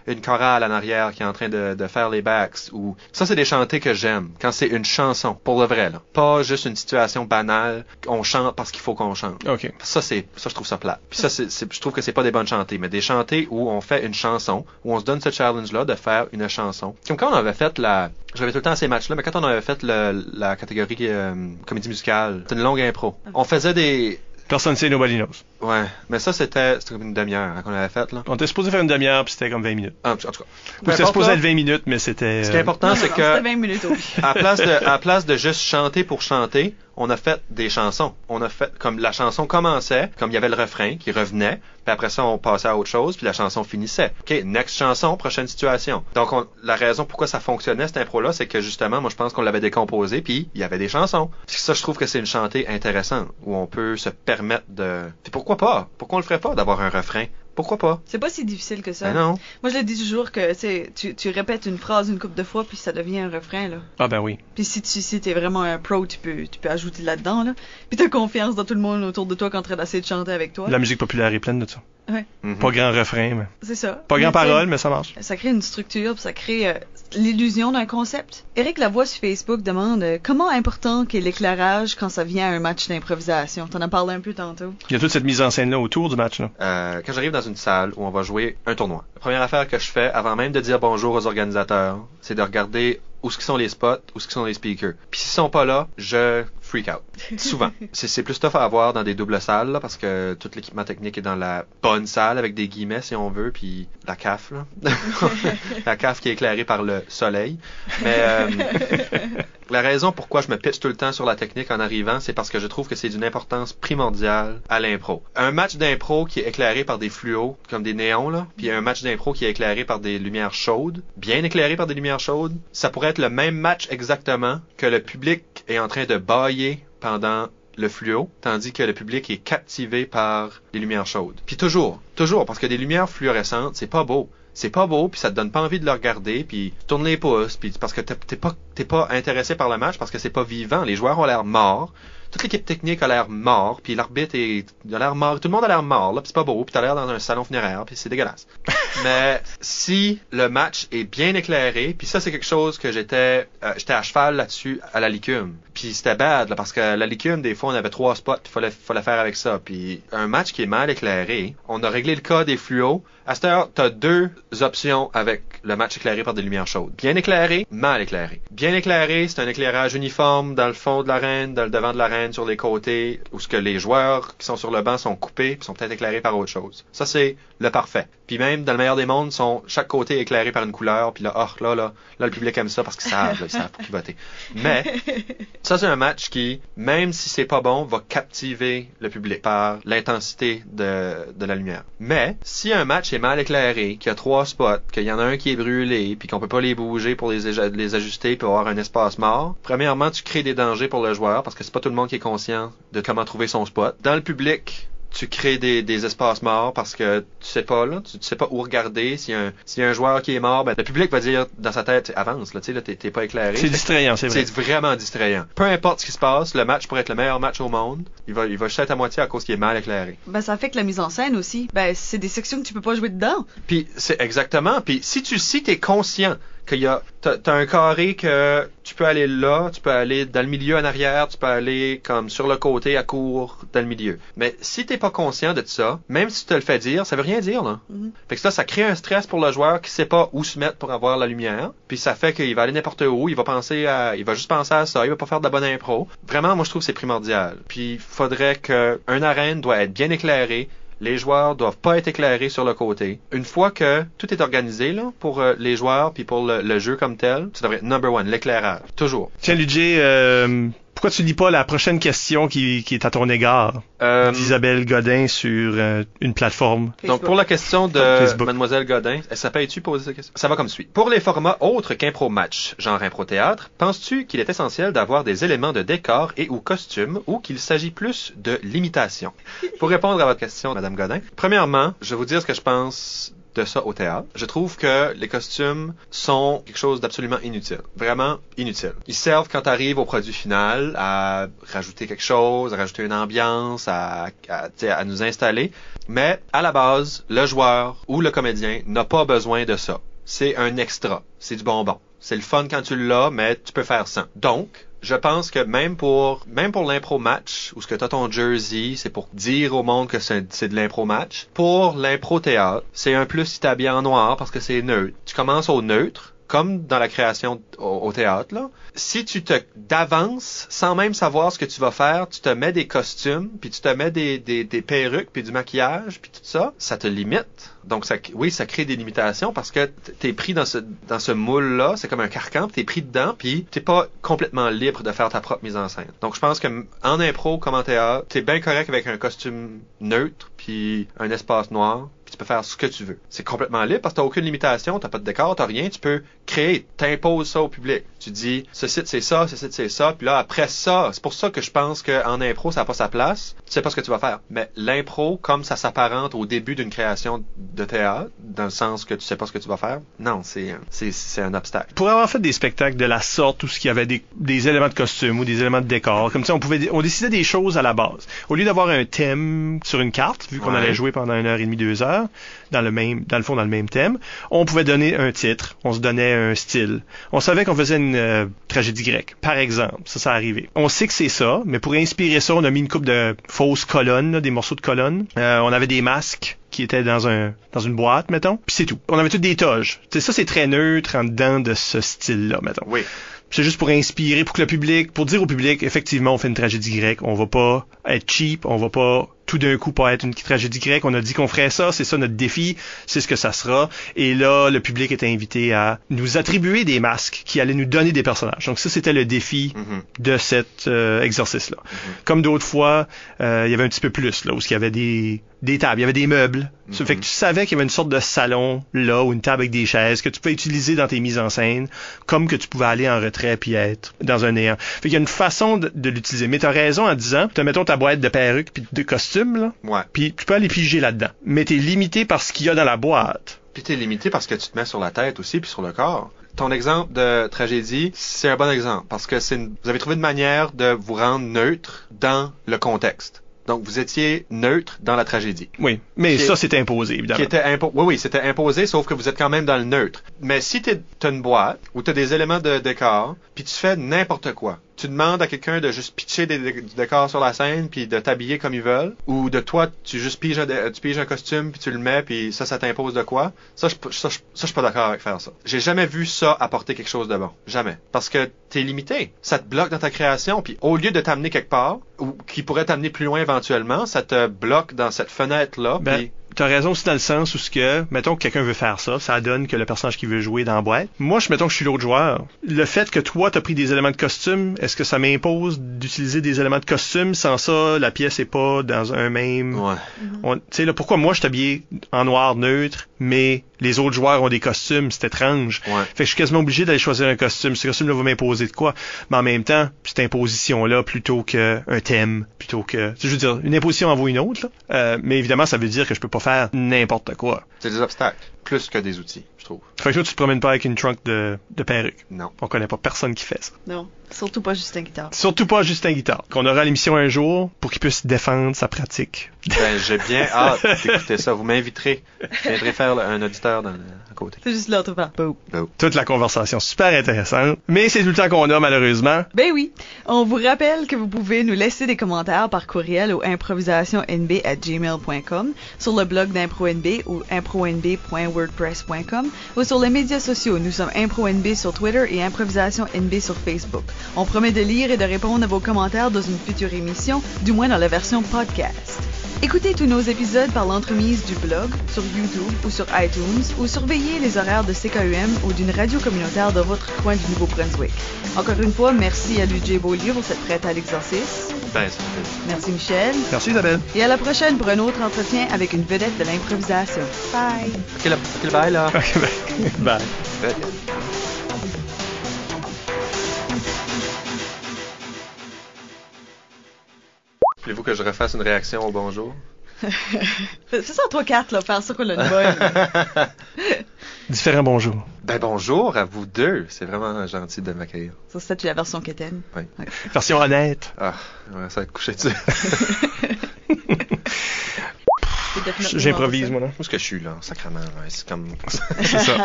une chorale en arrière qui est en train de faire les backs, ou ça, c'est des chantées que j'aime quand c'est une chanson pour le vrai, là, pas juste une situation banale, on chante parce qu'il faut qu'on chante. Ok. Ça je trouve ça plate. Puis ça, je trouve que c'est pas des bonnes chantées, mais des chantées où on fait une chanson, où on se donne ce challenge-là de faire une chanson. Comme quand on avait fait j'avais tout le temps ces matchs-là, mais quand on avait fait la catégorie comédie musicale, c'était une longue impro. On faisait des... Personne ne sait, nobody knows. Ouais, mais ça, c'était comme une demi-heure qu'on avait fait, là. On était supposé faire une demi-heure, puis c'était comme 20 minutes. En tout cas. C'était supposé être 20 minutes, mais c'était... Ce qui est important, c'est que... C'était 20 minutes, oui. à place de juste chanter pour chanter, on a fait des chansons. On a fait, comme la chanson commençait, comme il y avait le refrain qui revenait, puis après ça, on passait à autre chose, puis la chanson finissait. OK, next chanson, prochaine situation. Donc, la raison pourquoi ça fonctionnait, cette impro-là, c'est que justement, moi, je pense qu'on l'avait décomposé, puis il y avait des chansons. Ça, je trouve que c'est une chantée intéressante, où on peut se permettre de... Puis pourquoi pas? Pourquoi on le ferait pas d'avoir un refrain? Pourquoi pas? C'est pas si difficile que ça. Ben non. Moi, je le dis toujours que tu répètes une phrase une couple de fois, puis ça devient un refrain, là. Ah ben oui. Puis si t'es vraiment un pro, tu peux ajouter là-dedans, là. Puis t'as confiance dans tout le monde autour de toi qui est en train d'essayer de chanter avec toi. La musique populaire est pleine de ça. Ouais. Mm-hmm. Pas grand refrain, mais... C'est ça. Pas grand parole, mais ça marche. Ça crée une structure, puis ça crée l'illusion d'un concept. Éric Lavoie sur Facebook demande comment important qu'est l'éclairage quand ça vient à un match d'improvisation. T'en as parlé un peu tantôt. Il y a toute cette mise en scène-là autour du match, là. Quand j'arrive dans une salle où on va jouer un tournoi, la première affaire que je fais, avant même de dire bonjour aux organisateurs, c'est de regarder où sont les spots, où sont les speakers. Puis s'ils sont pas là, je freak out. Souvent. C'est plus tough à avoir dans des doubles salles, là, parce que tout l'équipement technique est dans la bonne salle, avec des guillemets, si on veut, puis la CAF, là. La CAF qui est éclairée par le soleil. Mais la raison pourquoi je me pitch tout le temps sur la technique en arrivant, c'est parce que je trouve que c'est d'une importance primordiale à l'impro. Un match d'impro qui est éclairé par des fluos, comme des néons, là, puis un match d'impro qui est éclairé par des lumières chaudes, bien éclairé par des lumières chaudes, ça pourrait être le même match exactement que le public est en train de bâiller pendant le fluo, tandis que le public est captivé par les lumières chaudes. Puis toujours, parce que des lumières fluorescentes, c'est pas beau. C'est pas beau, puis ça te donne pas envie de le regarder, puis tu tournes les pouces, puis parce que t'es pas intéressé par le match, parce que c'est pas vivant. Les joueurs ont l'air morts. Toute l'équipe technique a l'air mort, puis l'arbitre a l'air mort, tout le monde a l'air mort, là, puis c'est pas beau, puis t'as l'air dans un salon funéraire, puis c'est dégueulasse. Mais si le match est bien éclairé, puis ça c'est quelque chose que j'étais à cheval là-dessus à la Licume, puis c'était bad, là, parce que la Licume, des fois on avait 3 spots, puis fallait faire avec ça, puis un match qui est mal éclairé, on a réglé le cas des fluos. À cette heure, t'as 2 options avec le match éclairé par des lumières chaudes. Bien éclairé, mal éclairé. Bien éclairé, c'est un éclairage uniforme dans le fond de l'arène, dans le devant de l'arène, sur les côtés, où ce que les joueurs qui sont sur le banc sont coupés, puis sont peut-être éclairés par autre chose. Ça, c'est le parfait. Puis même, dans le meilleur des mondes, chaque côté est éclairé par une couleur, puis là, le public aime ça parce qu'ils savent pour qui voter. Mais, ça, c'est un match qui, même si c'est pas bon, va captiver le public par l'intensité de la lumière. Mais, si un match est mal éclairé, qu'il y a 3 spots, qu'il y en a un qui est brûlé, puis qu'on peut pas les bouger pour les ajuster pour avoir un espace mort, premièrement, tu crées des dangers pour le joueur, parce que c'est pas tout le monde qui est conscient de comment trouver son spot. Dans le public, tu crées des espaces morts parce que tu sais pas où regarder. S'il y a un joueur qui est mort, ben le public va dire dans sa tête avance là, tu sais là, t'es pas éclairé. C'est distrayant, c'est vrai. C'est vraiment distrayant. Peu importe ce qui se passe, le match pourrait être le meilleur match au monde. Il va juste être à moitié à cause qu'il est mal éclairé. Ben ça affecte la mise en scène aussi. Ben c'est des sections que tu peux pas jouer dedans. Puis c'est exactement. Puis si t'es conscient t'as un carré que tu peux aller là, tu peux aller dans le milieu en arrière, tu peux aller comme sur le côté à court dans le milieu. Mais si t'es pas conscient de ça, même si tu te le fais dire, ça veut rien dire là. Mm-hmm. Fait que ça crée un stress pour le joueur qui sait pas où se mettre pour avoir la lumière. Puis ça fait qu'il va aller n'importe où, il va juste penser à ça, il va pas faire de la bonne impro. Vraiment, moi je trouve que c'est primordial. Puis faudrait que un arène doit être bien éclairé. Les joueurs doivent pas être éclairés sur le côté. Une fois que tout est organisé là pour les joueurs puis pour le jeu comme tel, ça devrait être number one, l'éclairage. Toujours. Tiens, Ludger, pourquoi tu lis pas la prochaine question qui est à ton égard d'Isabelle Godin sur une plateforme? Facebook. Donc, pour la question de Facebook. Mademoiselle Godin, ça peut-tu poser cette question? Ça va comme suit. Pour les formats autres qu'impro match, genre impro théâtre, penses-tu qu'il est essentiel d'avoir des éléments de décor et ou costumes ou qu'il s'agit plus de l'imitation? Pour répondre à votre question, Madame Godin, premièrement, je vais vous dire ce que je pense de ça au théâtre. Je trouve que les costumes sont quelque chose d'absolument inutile. Vraiment inutile. Ils servent quand tu arrives au produit final à rajouter quelque chose, à rajouter une ambiance, à nous installer. Mais à la base, le joueur ou le comédien n'a pas besoin de ça. C'est un extra. C'est du bonbon. C'est le fun quand tu l'as, mais tu peux faire sans. Donc, je pense que même pour l'impro match, où ce que t'as ton jersey, c'est pour dire au monde que c'est de l'impro match. Pour l'impro théâtre, c'est un plus si t'es habillé en noir parce que c'est neutre. Tu commences au neutre, comme dans la création au théâtre, là. Si tu te d'avances, sans même savoir ce que tu vas faire, tu te mets des costumes, puis tu te mets des perruques, puis du maquillage, puis tout ça, ça te limite. Donc, ça crée des limitations parce que t'es pris dans ce moule-là, c'est comme un carcan, puis t'es pris dedans, puis t'es pas complètement libre de faire ta propre mise en scène. Donc, je pense que en impro, comme en théâtre, t'es bien correct avec un costume neutre, puis un espace noir, puis tu peux faire ce que tu veux. C'est complètement libre parce que t'as aucune limitation, t'as pas de décor, t'as rien, tu peux créer, t'imposes ça au public. Tu dis, ce site c'est ça, puis là, après ça, c'est pour ça que je pense qu'en impro, ça n'a pas sa place. Tu sais pas ce que tu vas faire. Mais l'impro, comme ça s'apparente au début d'une création de théâtre, dans le sens que tu sais pas ce que tu vas faire, non, c'est un obstacle. Pour avoir fait des spectacles de la sorte où il y avait des éléments de costume ou des éléments de décor, comme ça, on décidait des choses à la base. Au lieu d'avoir un thème sur une carte, vu qu'on allait jouer pendant 1h30, 2 heures, dans le même thème, on pouvait donner un titre, on se donnait un style. On savait qu'on faisait une tragédie grecque, par exemple. Ça arrivé. On sait que c'est ça, mais pour inspirer ça, on a mis une couple de fausses colonnes, là, des morceaux de colonnes. On avait des masques qui étaient dans une boîte, mettons. Puis c'est tout. On avait toutes des toges. T'sais, ça, c'est très neutre en dedans de ce style-là, mettons. Oui. C'est juste pour inspirer, pour dire au public, effectivement, on fait une tragédie grecque. On va pas être cheap, on va pas tout d'un coup pas être une tragédie grecque. On a dit qu'on ferait ça, c'est ça notre défi, c'est ce que ça sera. Et là, le public était invité à nous attribuer des masques qui allaient nous donner des personnages. Donc ça, c'était le défi de cet exercice-là. Comme d'autres fois, il y avait un petit peu plus, là, où il y avait des tables, il y avait des meubles. Ça fait que tu savais qu'il y avait une sorte de salon, là, ou une table avec des chaises que tu pouvais utiliser dans tes mises en scène, comme que tu pouvais aller en retrait puis être dans un néant. Fait qu'il y a une façon de l'utiliser. Mais t'as raison en disant, mettons ta boîte de perruques puis de costumes, là. Ouais. Puis tu peux aller piger là-dedans. Mais t'es limité par ce qu'il y a dans la boîte. Puis t'es limité parce que tu te mets sur la tête aussi puis sur le corps. Ton exemple de tragédie, c'est un bon exemple parce que vous avez trouvé une manière de vous rendre neutre dans le contexte. Donc, vous étiez neutre dans la tragédie. Oui, mais ça, c'était imposé, évidemment. Oui, c'était imposé, sauf que vous êtes quand même dans le neutre. Mais si t'as une boîte où t'as des éléments de décor, puis tu fais n'importe quoi, tu demandes à quelqu'un de juste pitcher du décor sur la scène puis de t'habiller comme ils veulent, ou de toi, tu juste piges un costume puis tu le mets puis ça t'impose de quoi, ça, je suis pas d'accord avec faire ça. J'ai jamais vu ça apporter quelque chose de bon. Jamais. Parce que t'es limité. Ça te bloque dans ta création puis au lieu de t'amener quelque part, ou qui pourrait t'amener plus loin éventuellement, ça te bloque dans cette fenêtre-là. Puis t'as raison aussi dans le sens où mettons que quelqu'un veut faire ça donne que le personnage qui veut jouer dans la boîte. Moi, mettons que je suis l'autre joueur. Le fait que toi, t'as pris des éléments de costume, est-ce que ça m'impose d'utiliser des éléments de costume? Sans ça, la pièce est pas dans un même... Ouais. Tu sais, là, pourquoi moi, je suis habillé en noir neutre, mais les autres joueurs ont des costumes? C'est étrange. Ouais. Fait que je suis quasiment obligé d'aller choisir un costume. Ce costume-là va m'imposer de quoi? Mais en même temps, cette imposition-là, plutôt qu'un thème, plutôt que... Je veux dire, une imposition en vaut une autre, là. Mais évidemment, ça veut dire que je peux pas faire n'importe quoi. C'est des obstacles, plus que des outils, je trouve. Fait que toi, tu te promènes pas avec une trunk de perruque. Non. On connaît pas personne qui fait ça. Non, surtout pas Justin Guitard. Surtout pas Justin Guitard. Qu'on aura à l'émission un jour pour qu'il puisse défendre sa pratique. Ben, j'ai bien hâte d'écouter ça. Vous m'inviterez. Je viendrai faire un auditeur dans le côté. C'est juste l'autre part. Boop. Toute la conversation super intéressante. Mais c'est tout le temps qu'on a, malheureusement. Ben oui. On vous rappelle que vous pouvez nous laisser des commentaires par courriel au improvisationnb@gmail.com, sur le blog d'ImproNB ou impronb.wordpress.com ou sur les médias sociaux. Nous sommes ImproNB sur Twitter et ImprovisationNB sur Facebook. On promet de lire et de répondre à vos commentaires dans une future émission, du moins dans la version podcast. Écoutez tous nos épisodes par l'entremise du blog, sur YouTube ou sur iTunes, ou surveillez les horaires de CKUM ou d'une radio communautaire dans votre coin du Nouveau-Brunswick. Encore une fois, merci à Ludger Beaulieu pour cette prête à l'exercice. Ben, ça fait. Merci Michel. Merci Isabelle. Et à la prochaine pour un autre entretien avec une vedette de l'improvisation. Bye! Ok, le bye, là. OK, bye. Bye. Voulez-vous que je refasse une réaction au bonjour? Fais ça en 3-4, là, faire ça qu'on a une bonne. Différents bonjours. Ben bonjour à vous deux. C'est vraiment gentil de m'accueillir. Ça, c'est la version quétaine. Oui. Okay. Version honnête. Ah, ça va être couché dessus. J'improvise, moi, là. Où est-ce que je suis, là, sacrément? Là? C'est comme... C'est ça.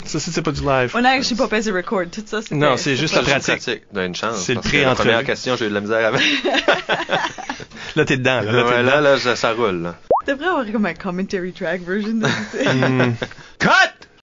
Ça, c'est pas du live. On a je sais pas passer record. Tout ça, c'est. Non, c'est juste la pratique. Donne une chance. C'est le parce que la pré-entrevue. première question, j'ai eu de la misère avec. Là, t'es dedans. Là, Ouais, là, ça roule. Là. Tu devrais avoir comme un commentary track version de Cut!